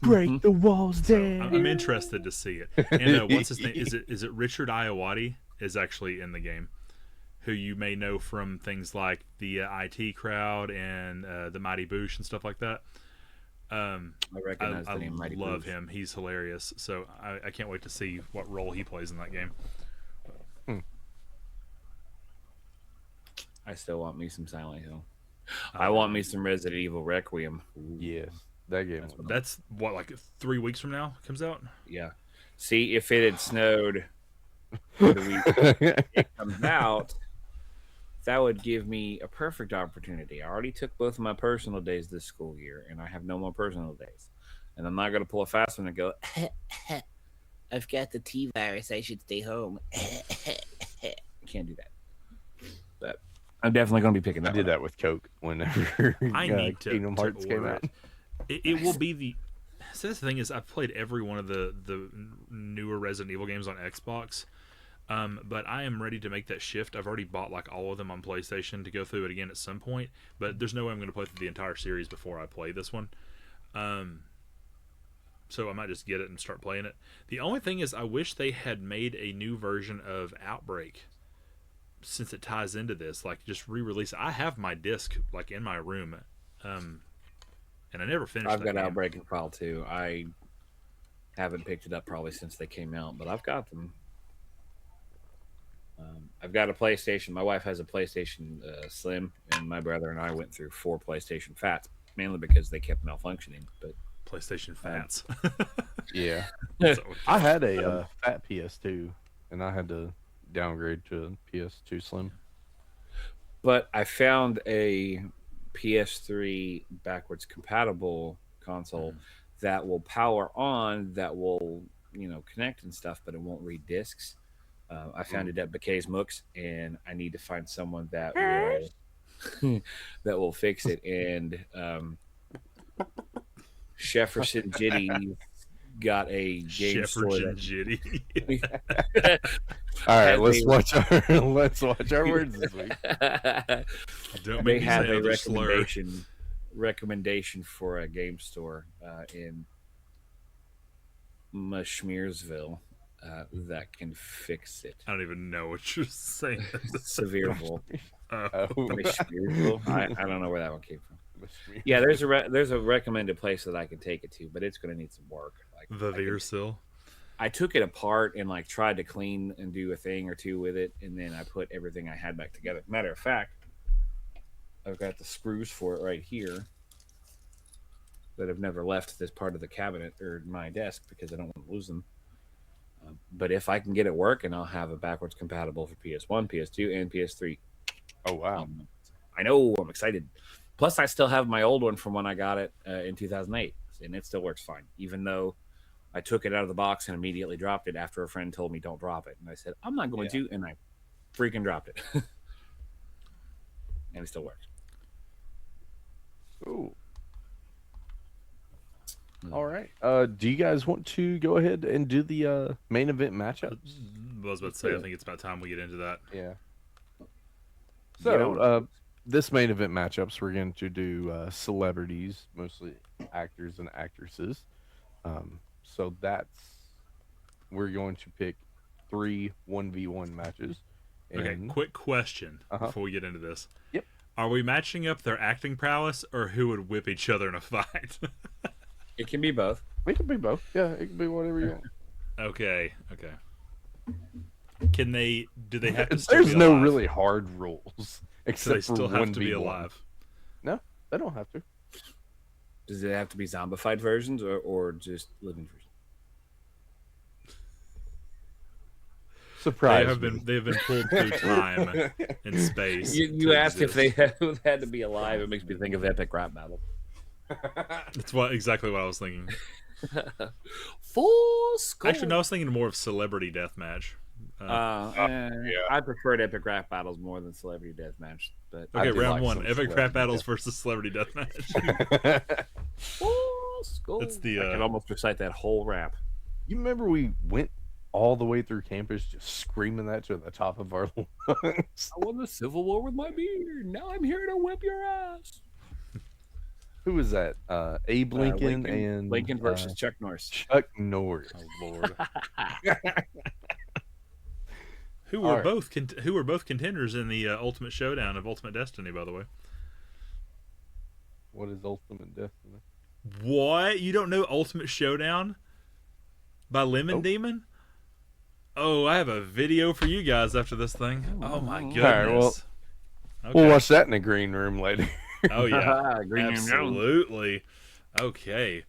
Break the walls down. I'm interested to see it. And what's his name? Is it Richard Iowati is actually in the game, who you may know from things like the IT Crowd and the Mighty Boosh and stuff like that. I recognize the name Mighty love Boosh. him. He's hilarious. So I can't wait to see what role he plays in that game. I still want me some Silent Hill. I want me some Resident Evil Requiem. Ooh, Yes, that game. That's what, like 3 weeks from now comes out. yeah. See, if it had snowed the week it comes out, that would give me a perfect opportunity. I already took both of my personal days this school year, and I have no more personal days. And I'm not going to pull a fast one and go, I've got the T virus. I should stay home. Can't do that. But I'm definitely going to be picking that I did one up. that with Coke whenever I need to Kingdom Hearts came order out. It will be the. So this thing is, I've played every one of the newer Resident Evil games on Xbox, but I am ready to make that shift. I've already bought like all of them on PlayStation to go through it again at some point, but there's no way I'm going to play through the entire series before I play this one. So I might just get it and start playing it. The only thing is, I wish they had made a new version of Outbreak, since it ties into this. Like, just re-release it. I have my disc like in my room, and I never finished. I've got game. Outbreak and File 2. I haven't picked it up probably since they came out, but I've got them. I've got a PlayStation. My wife has a PlayStation Slim, and my brother and I went through 4 PlayStation Fats, mainly because they kept malfunctioning. But PlayStation Fats. Yeah, So- I had a fat PS2, and I had to downgrade to a PS2 Slim. but I found a PS3 backwards compatible console that will power on, that will connect and stuff, but it won't read discs. I found it at McKay's Mooks, and I need to find someone that will that will fix it. And Jefferson Jitty got a game store Jefferson that Jitty. All right, Had let's they- watch our words this week. Don't they make me have say a another slur. recommendation for a game store in Mushmearsville that can fix it. I don't even know what you're saying. Sevierville. Oh, Mushmearsville? I don't know where that one came from. Yeah, there's a recommended place that I can take it to, but it's going to need some work. Like The Veersil. I took it apart and like tried to clean and do a thing or two with it, and then I put everything I had back together. Matter of fact, I've got the screws for it right here that have never left this part of the cabinet or my desk because I don't want to lose them. But if I can get it working, I'll have a backwards compatible for PS1, PS2, and PS3. Oh wow! I know, I'm excited. Plus, I still have my old one from when I got it in 2008, and it still works fine, even though I took it out of the box and immediately dropped it after a friend told me don't drop it. And I said, I'm not going to, and I freaking dropped it. And it still works. Ooh. All right. Do you guys want to go ahead and do the main event matchups? was about to say, I think it's about time we get into that. Yeah. You know So, this main event matchups, we're going to do celebrities, mostly actors and actresses. So we're going to pick 3 1v1 matches. Okay, And, quick question before we get into this. Yep. Are we matching up their acting prowess or who would whip each other in a fight? It can be both. We can be both. Yeah, it can be whatever you want. Okay. Do they have to still There's be no alive? really hard rules Do except they still for have to be 1v1. alive? No, they don't have to. Does it have to be zombified versions or just living versions? Surprise! They've been pulled through time and space. You to asked if exist. they had to be alive. It makes me think of Epic Rap Battle. That's exactly what I was thinking. Full score. Actually, no, I was thinking more of celebrity deathmatch. I preferred Epic Rap Battles more than Celebrity Deathmatch. But I Okay, do round like one: some Epic celebrity Rap Battles death. versus Celebrity Deathmatch. full score. That's the. I can almost recite that whole rap. You remember we went all the way through campus just screaming that to the top of our lungs? I won the Civil War with my beard. Now I'm here to whip your ass. Who was that? Abe Lincoln, and Lincoln versus Chuck Norris. Chuck Norris. Oh Lord. Who All were right. both contenders in the Ultimate Showdown of Ultimate Destiny, by the way. What is Ultimate Destiny? What? You don't know Ultimate Showdown by Lemon Nope. Demon? Oh, I have a video for you guys after this thing. Oh my goodness. right, well, Okay. We'll watch that in the green room later. Oh yeah, Green Room Jones. absolutely. Okay.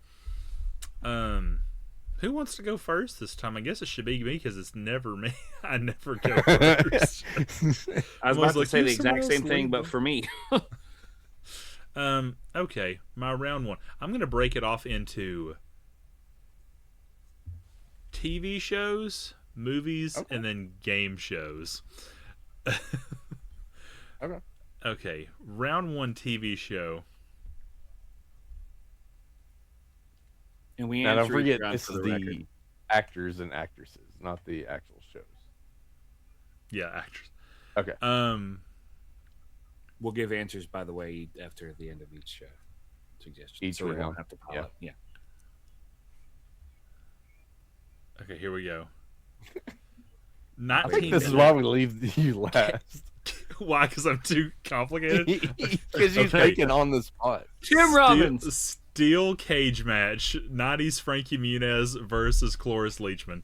Who wants to go first this time? I guess it should be me because it's never me. I never go first. I was I'm about to like, say the "Here's someone exact same else, thing, leave but them." for me. Okay, my round one. I'm gonna break it off into TV shows, movies, Okay. and then game shows. Okay. Okay, round one TV show. And we Now don't answer each forget, round this for is the the record. actors and actresses, not the actual shows. Yeah, actors. Okay. We'll give answers, by the way, after the end of each suggestion. Each so we round. don't have to pile Yeah. up. Yeah. Okay, here we go. I think 19. this is why we leave you last. Why? Because I'm too complicated. Because you're Okay. taking on the spot. Tim Robbins. Steel cage match. 90s Frankie Muniz versus Cloris Leachman.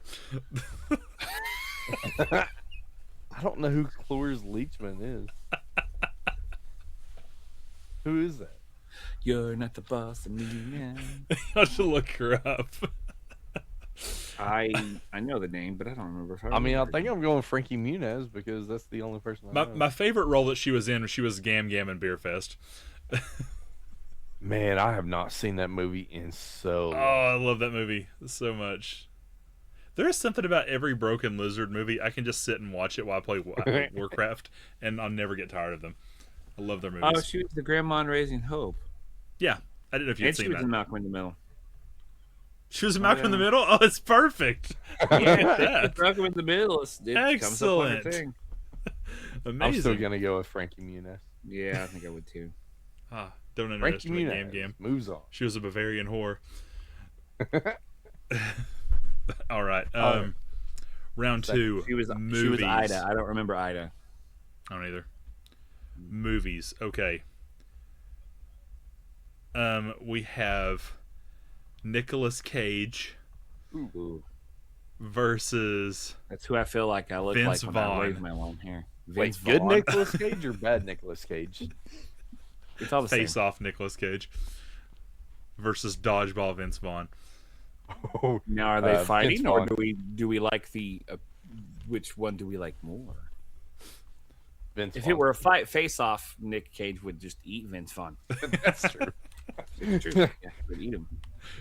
I don't know who Cloris Leachman is. Who is that? You're not the boss of me now. I have to look her up. I know the name, but I don't remember if I mean, I remember think her. I'm going Frankie Muniz because that's the only person I know. My favorite role that she was in, she was Gam Gam in Beer Fest. Man, I have not seen that movie in so Oh, long. I love that movie so much. There is something about every Broken Lizard movie. I can just sit and watch it while I play Warcraft, and I'll never get tired of them. I love their movies. Oh, she was the grandma in Raising Hope. Yeah, I didn't know if you'd And she seen was that. in Malcolm in the Middle. She was in Malcolm in the yeah. Middle? Oh, it's perfect. Yeah, Malcolm in the Middle. It comes up on the Excellent. thing. Amazing. I'm still gonna go with Frankie Muniz. Yeah, I think I would too. Ah, don't Frankie underestimate Muniz Gam Gam. moves on. She was a Bavarian whore. All right. Alright. Round two. She was movies. Ida. I don't remember Ida. I don't either. Movies. Okay. We have Nicolas Cage Ooh, versus that's who I feel like I look Vince like when I Vaughn. wave my long hair. Wait, Vince good Vaughn. Nicolas Cage or bad Nicolas Cage? It's all the Face same. Off Nicolas Cage versus Dodgeball Vince Vaughn. Oh, Now, are they Vince fighting, or Vaughn. do we like the which one do we like more? Vince If Vaughn. it were a fight face off, Nick Cage would just eat Vince Vaughn. That's true. It's true. Yeah, he would eat him.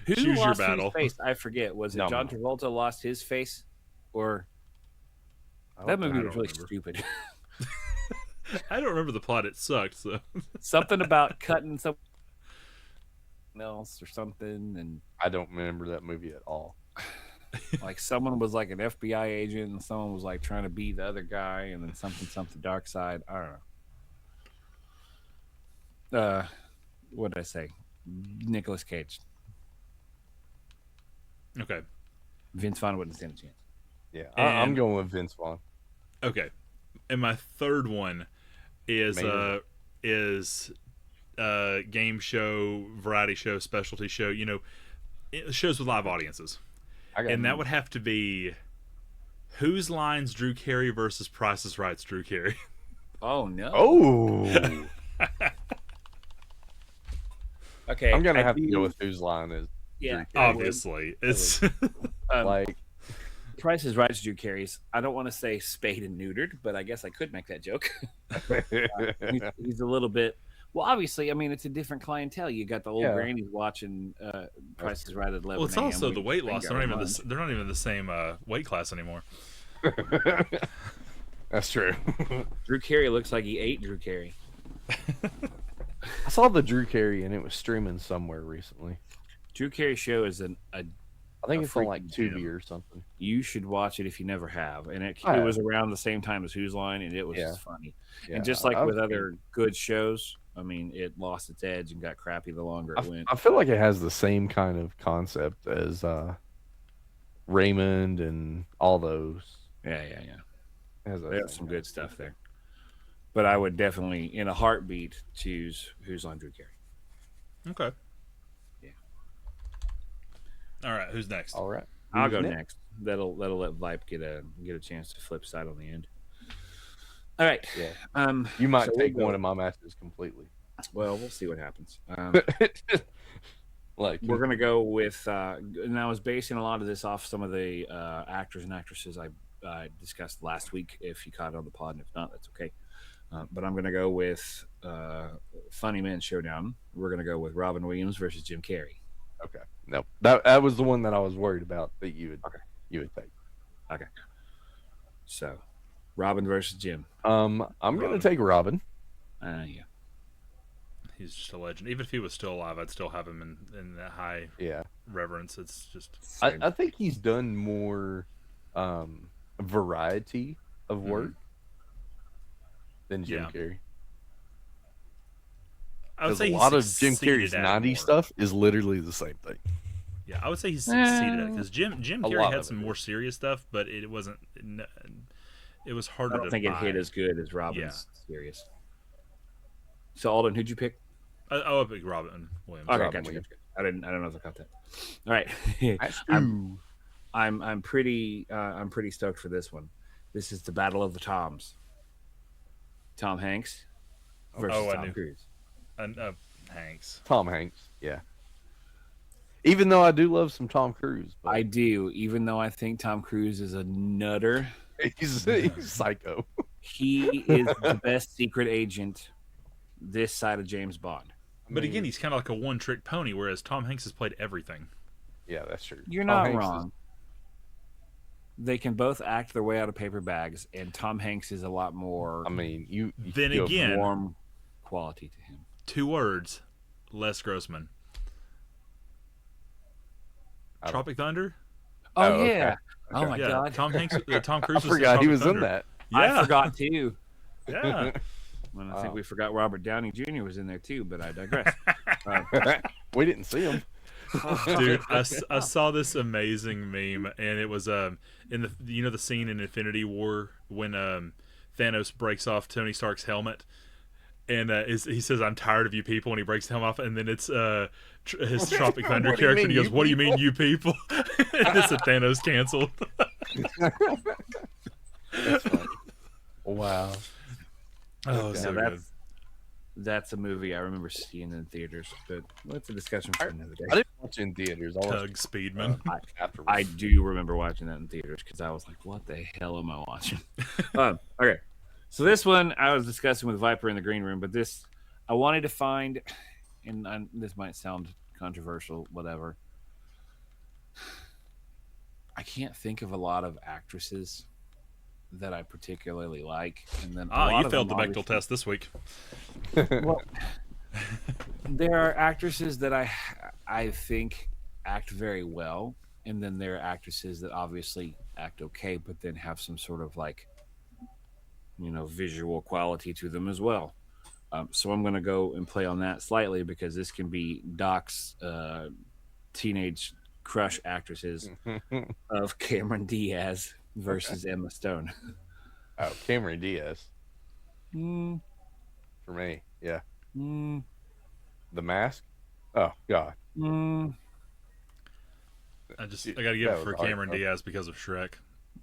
Who Choose your lost battle. whose face? I forget. Was it No, John no. Travolta lost his face, or I that don't movie know. was really remember. stupid? I don't remember the plot. It sucked. So Something about cutting something else or something, and I don't remember that movie at all. Like someone was like an FBI agent, and someone was like trying to be the other guy, and then something dark side. I don't know. What did I say? Nicolas Cage. Okay. Vince Vaughn wouldn't stand a chance. Yeah, I'm And- going with Vince Vaughn. Okay. And my third one is Main game show, variety show, specialty show. Shows with live audiences, I got and that would have to be Whose Lines Drew Carey versus Price is Right's Drew Carey. Oh no. Oh, Okay. I'm gonna I have to do- go with Whose Line is. Yeah. Drew Carey. Obviously, it's Like, Price is Right, Drew Carey's. I don't want to say spayed and neutered, but I guess I could make that joke. He's a little bit. Well, obviously, I mean, it's a different clientele. You got the old Yeah. grannies watching Price is Right at 11 well, it's also a.m. the with weight finger loss. on lunch. They're not even the same weight class anymore. that's true. Drew Carey looks like he ate Drew Carey. I saw the Drew Carey and it was streaming somewhere recently. Drew Carey show is a I think A it's on like freaking Tubi gem. or something. you should watch it if you never have, and it I was around the same time as Who's Line, and it was Yeah. funny. Yeah, And just like I've with seen- other good shows, I mean, it lost its edge and got crappy the longer it went. I feel like it has the same kind of concept as Raymond and all those. Yeah. It has that There's same some kind good stuff there. But I would definitely, in a heartbeat, choose Who's on Drew Carey. Okay. Yeah. All right. Who's next? All right. I'll Who's go next. That'll let Vipe get a chance to flip side on the end. All right. Yeah. You might so take we'll go- one of my matches completely. Well, we'll see what happens. Like We're gonna go with, and I was basing a lot of this off some of the actors and actresses I discussed last week. If you caught it on the pod, and if not, that's okay. But I'm gonna go with Funny Men Showdown. We're gonna go with Robin Williams versus Jim Carrey. okay. No, that was the one that I was worried about that you would take. So, Robin versus Jim. I'm gonna Robin. take Robin. Yeah. He's just a legend. Even if he was still alive, I'd still have him in that high Yeah. reverence. It's just I think he's done more variety of work than Jim Yeah. Carrey. I would Because say a he's lot of Jim succeeded Carrey's at it 90s more. stuff is literally the same thing. Yeah, I would say he's succeeded at it because Jim A Carrey lot had of some it more serious stuff, but it wasn't. It was I harder don't to think it buy. hit as good as Robin's serious. So, Alden, who'd you pick? I would pick Robin Williams. Okay, Robin gotcha. Williams. I don't know if I caught that. All right. That's I'm- I'm pretty stoked for this one. This is the Battle of the Toms. Tom Hanks versus I Tom knew. Cruise. And Hanks. Tom Hanks. Yeah. Even though I do love some Tom Cruise, but I do, even though I think Tom Cruise is a nutter. he's psycho. He is the best secret agent this side of James Bond. But again, he's kind of like a one-trick pony, whereas Tom Hanks has played everything. Yeah, that's true. You're Tom not Hanks wrong. They can both act their way out of paper bags, and Tom Hanks is a lot more I mean, you Then feel- again- warm quality to him. 2 words: Les Grossman. I don't- Tropic Thunder. Oh, Oh, okay. yeah. Oh my yeah, god. Tom Hanks. Tom I Cruise. forgot he Tropic was in Thunder. that. Yeah, I forgot too. Yeah. When I think Wow. we forgot Robert Downey Jr. was in there too, but I digress. We didn't see him. Dude, I saw this amazing meme, and it was in the scene in Infinity War when Thanos breaks off Tony Stark's helmet, and he says, "I'm tired of you people," and he breaks the helmet off, and then it's his Tropic Thunder What do you character, mean, and he goes, you "What do you mean, you people?" And it's a Thanos canceled. That's funny. Wow. Oh, Okay. so Now good. that's a movie I remember seeing in theaters, but that's a discussion for another I day. didn't watch it in theaters. I watched Tug Speedman. it afterwards. I do remember watching that in theaters because I was like, "What the hell am I watching?" Okay, so this one I was discussing with Viper in the green room, but this I wanted to find, and this might sound controversial, whatever. I can't think of a lot of actresses that I particularly like, and then a lot You of failed the them Bechdel obviously- test this week. Well, there are actresses that I think act very well, and then there are actresses that obviously act okay, but then have some sort of like visual quality to them as well. So I'm going to go and play on that slightly because this can be Doc's teenage crush actresses of Cameron Diaz versus Emma Stone. Oh, Cameron Diaz Mm, for me. Yeah. mm, The Mask. Oh God. mm, I gotta give That it was for hard, Cameron though. Diaz because of Shrek.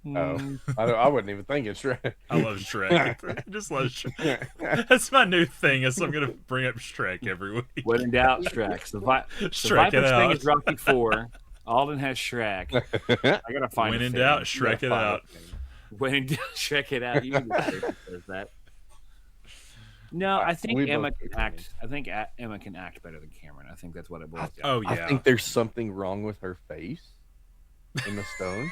Oh, mm. I wasn't even thinking Shrek. I love Shrek. I just love Shrek. That's my new thing. Is I'm gonna bring up Shrek every week. When in doubt, Shrek. The Shrek it Viper's thing out. is Rocky 4. Alden has Shrek. I gotta find When a in thing. doubt, Shrek it out. When in doubt, Shrek it out. You can say it says that. No, I think we Emma both can agree. act. I think Emma can act better than Cameron. I think that's what it boils down. Oh I yeah. think there's something wrong with her face, Emma Stone.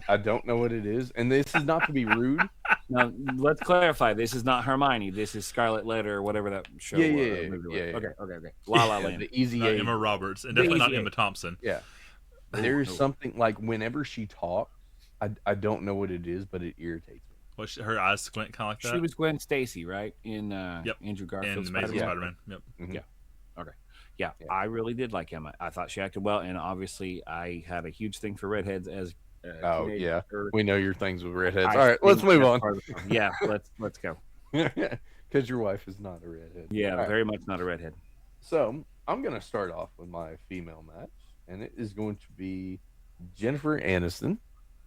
I don't know what it is, and this is not to be rude. Now, let's clarify. This is not Hermione. This is Scarlet Letter or whatever that show was. Yeah. Okay. La La Yeah, Land. the easy Not A. Emma Roberts, and The definitely not easy Emma Thompson. Yeah, there's something like whenever she talks, I don't know what it is, but it irritates me. What her eyes squint kind of like that. She was Gwen Stacy, right? In Yep. Andrew in Garfield's Amazing Spider-Man. Spider-Man. Yep. Mhm. Yeah. Okay. Yeah, Yeah. I really did like Emma. I thought she acted well, and obviously, I had a huge thing for redheads as. Oh teenage- yeah, or- we know your things with redheads. I All right, let's think move that's on. part of the fun. Yeah, let's go. Because your wife is not a redhead. Yeah, All right. very much not a redhead. So I'm gonna start off with my female match, and it is going to be Jennifer Aniston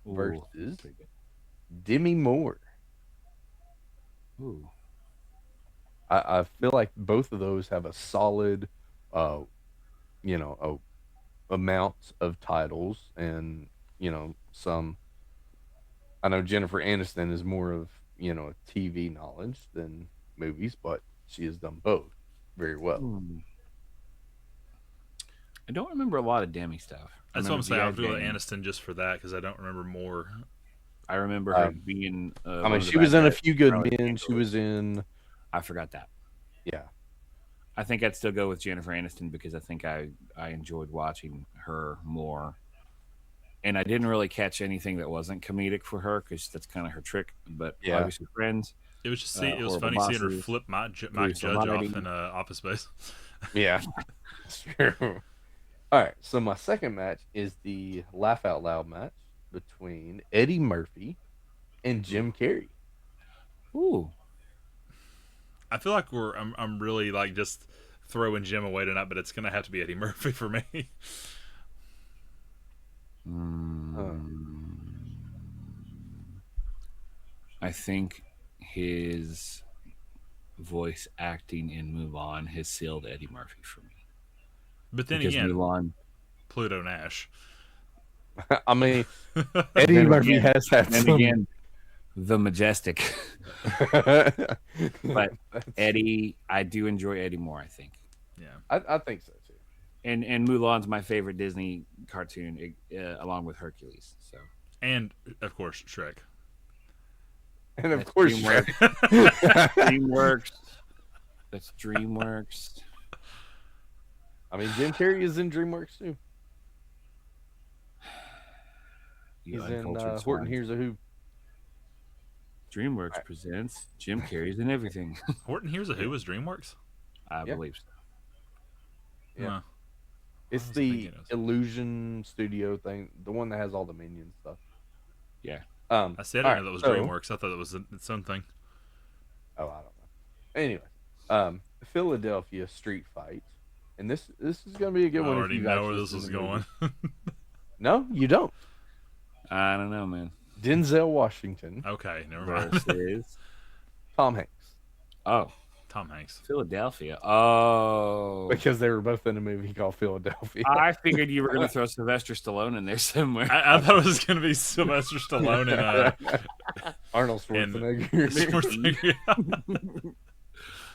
Ooh, versus pretty good. Demi Moore. Ooh. I feel like both of those have a solid, amount of titles, and some. I know Jennifer Aniston is more of TV knowledge than movies, but she has done both very well. Hmm. I don't remember a lot of Demi stuff. I That's what I'm saying. I'll remember go with G.I. Jane. Aniston just for that because I don't remember more. I remember her being. I mean, she was in A Few Good Men. She was in. I forgot that. Yeah. I think I'd still go with Jennifer Aniston because I think I enjoyed watching her more. And I didn't really catch anything that wasn't comedic for her because that's kind of her trick. But Yeah. obviously, Friends. It was just Horrible funny seeing her Bosses, flip Mike Judge Somebody. off in Office Space. Yeah. It's true. All right. So my second match is the Laugh Out Loud match between Eddie Murphy and Jim Carrey. Ooh. I feel like I'm really like just throwing Jim away tonight, but it's gonna have to be Eddie Murphy for me. I think his voice acting in Mulan has sealed Eddie Murphy for me. But then Because again, Mulan. Pluto Nash. I mean, Eddie Then Murphy again- has had And some. again, the Majestic. But Eddie, I do enjoy Eddie more, I think. Yeah. I think so too. And Mulan's my favorite Disney cartoon, along with Hercules. So And of course Shrek. And of That's course, DreamWorks. Shrek. DreamWorks. That's DreamWorks. I mean, Jim Carrey is in DreamWorks too. You He's in uncultured Horton swine. Hears a Who. DreamWorks presents Jim Carrey's in everything. Horton Hears a Who was DreamWorks? I Yeah. believe so. Yeah. Huh. It's was the thinking it was- Illusion Studio thing, the one that has all the Minion stuff. Yeah. I said I all didn't know that was right, so- DreamWorks. I thought it was its own thing. Oh, I don't know. Anyway, Philadelphia Street Fight, and this is going to be a I good one. if already you know guys where this listen was to the going. movie. No, you don't. I don't know, man. Denzel Washington, Okay, never mind. Versus Tom Hanks, Tom Hanks. Philadelphia. Oh. because they were both in a movie called Philadelphia. I figured you were going to throw Sylvester Stallone in there somewhere. I thought it was going to be Sylvester Stallone and Arnold and- Schwarzenegger. I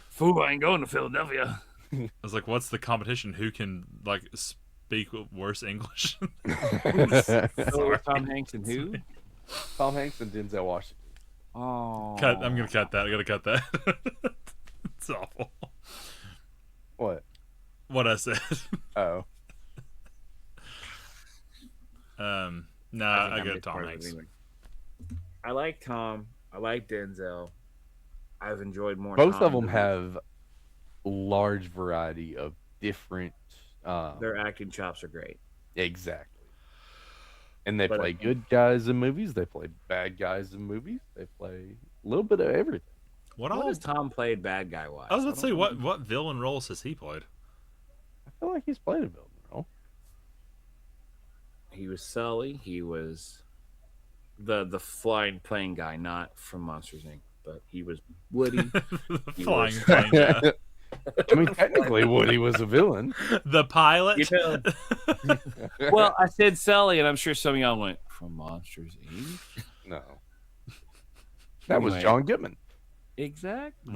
Fool, I ain't going to Philadelphia. was like, what's the competition? Who can like speak worse English? So Tom Hanks and who? Tom Hanks and Denzel Washington. Oh. I'm gonna cut that. I gotta cut that. It's awful. What? What I said. Oh, No, think I I'm go just Tom part of it Hanks. anyway. I like Tom. I like Denzel. I've enjoyed more. Both Tom of them movies. have large variety of different. Their acting chops are great. Exactly. And they But play good guys in movies. They play bad guys in movies. They play a little bit of everything. What What all? has Tom played bad guy wise? I was about to say, what villain roles has he played? I feel like he's played a villain role. He was Sully. He was the flying plane guy, not from Monsters Inc. But he was Woody. The He flying was- plane guy. I mean, technically, Woody was a villain. The pilot. You know, well, I said Sully, and I'm sure some of y'all went from Monsters Inc. No, that was Anyway. John Goodman. Exactly.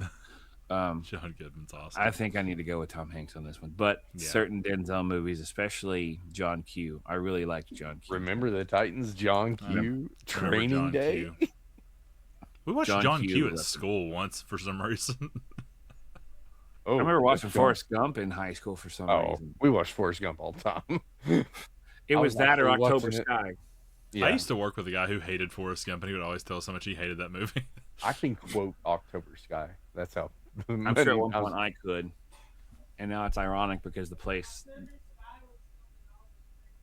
John Goodman's awesome. I think I need to go with Tom Hanks on this one, but Yeah. certain Denzel movies, especially John Q. I really liked John Q. Remember the Titans? John Q. Remember Training John Day. Q. We watched John John Q Q at was- school once for some reason. Oh, I remember watching John- Forrest Gump in high school for some Oh, reason. we watched Forrest Gump all the time. It I was was that or actually October watching it. Sky. Yeah, I used to work with a guy who hated Forrest Gump, and he would always tell us how much he hated that movie. I can quote October Sky. That's how. I'm sure at one point I could, and now it's ironic because the place.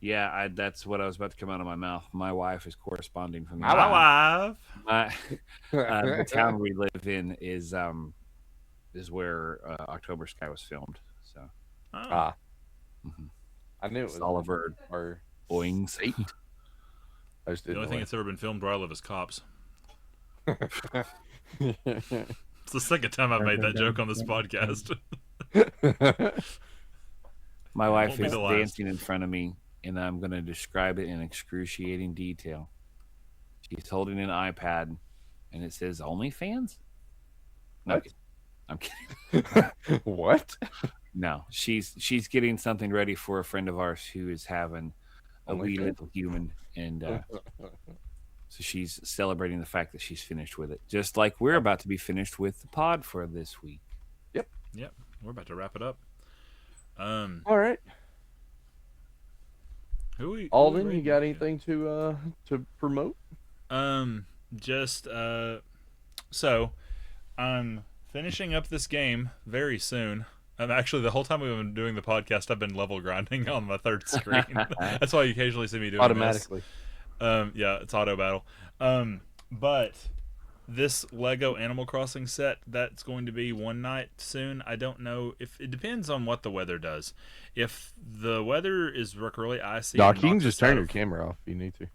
Yeah, that's what I was about to come out of my mouth. My wife is corresponding from the My My wife. the town we live in is where October Sky was filmed. So Oh. Ah, mhm. I knew it was Oliver Or Boings. I just The didn't only thing that's ever been filmed where I live is Cops. know. It's the second time I've made that joke on this podcast. My wife won't be is the last. dancing in front of me, and I'm going to describe it in excruciating detail. She's holding an iPad, and it says OnlyFans. No, What? I'm kidding. What? No, she's getting something ready for a friend of ours who is having a wee OnlyFans? little human, and so she's celebrating the fact that she's finished with it, just like we're about to be finished with the pod for this week. Yep, we're about to wrap it up. All right. Who Alden, we you got rating? anything to promote? Just so I'm finishing up this game very soon. Actually, the whole time we've been doing the podcast, I've been level grinding on my third screen. That's why you occasionally see me doing Automatically. This. Yeah, it's auto battle. But this Lego Animal Crossing set, that's going to be one night soon. I don't know if it depends on what the weather does. If the weather is really icy, Doc, and you can knocks just us out turn your of- camera off if you need to.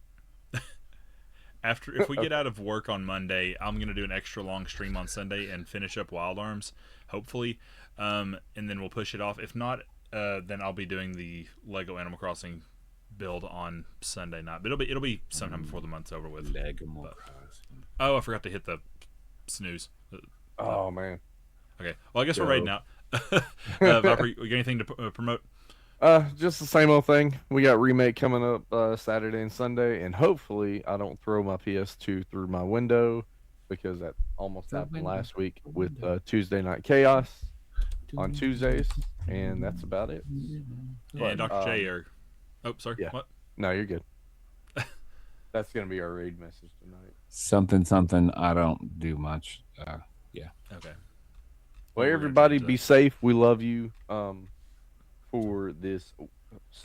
If we get out of work on Monday, I'm going to do an extra long stream on Sunday and finish up Wild Arms, hopefully. And then we'll push it off. If not, then I'll be doing the Lego Animal Crossing build on Sunday night. But it'll be sometime before the month's over with. Lego But- Crossing. Oh, I forgot to hit the snooze. Oh man. Okay. Well, I guess we're Go. raiding out. Viper, you got anything to promote? Just the same old thing. We got remake coming up Saturday and Sunday, and hopefully I don't throw my PS2 through my window because that almost The happened window, last week the with window. Tuesday Night Chaos on Tuesdays, and that's about it. Yeah, But, Dr. J or oh, sorry. yeah. What? No, you're good. That's gonna be our raid message tonight. Something. I don't do much. Okay. Well, We're gonna everybody, change be that. safe. We love you. For this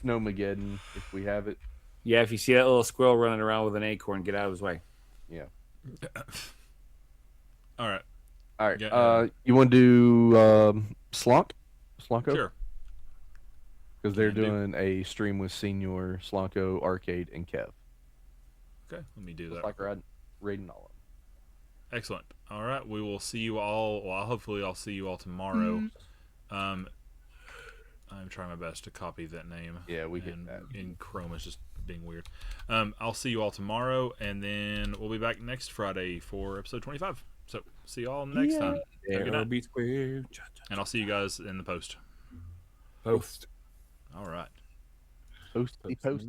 Snowmageddon, if we have it. Yeah, if you see that little squirrel running around with an acorn, get out of his way. Yeah. All right. All right. Yeah, You want to do Slonko? Sure. Because they're Can do. doing a stream with Senior, Slonko, Arcade, and Kev. Okay. Let me do Just that. like raiding all of them. Excellent. All right. We will see you all. Well, hopefully, I'll see you all tomorrow. I'm trying my best to copy that name. Yeah, we hit and that. in Chrome is just being weird. I'll see you all tomorrow, and then we'll be back next Friday for episode 25. So see you all next time. Have a good night. Be square. And I'll see you guys in the post. Post. All right. Posty post.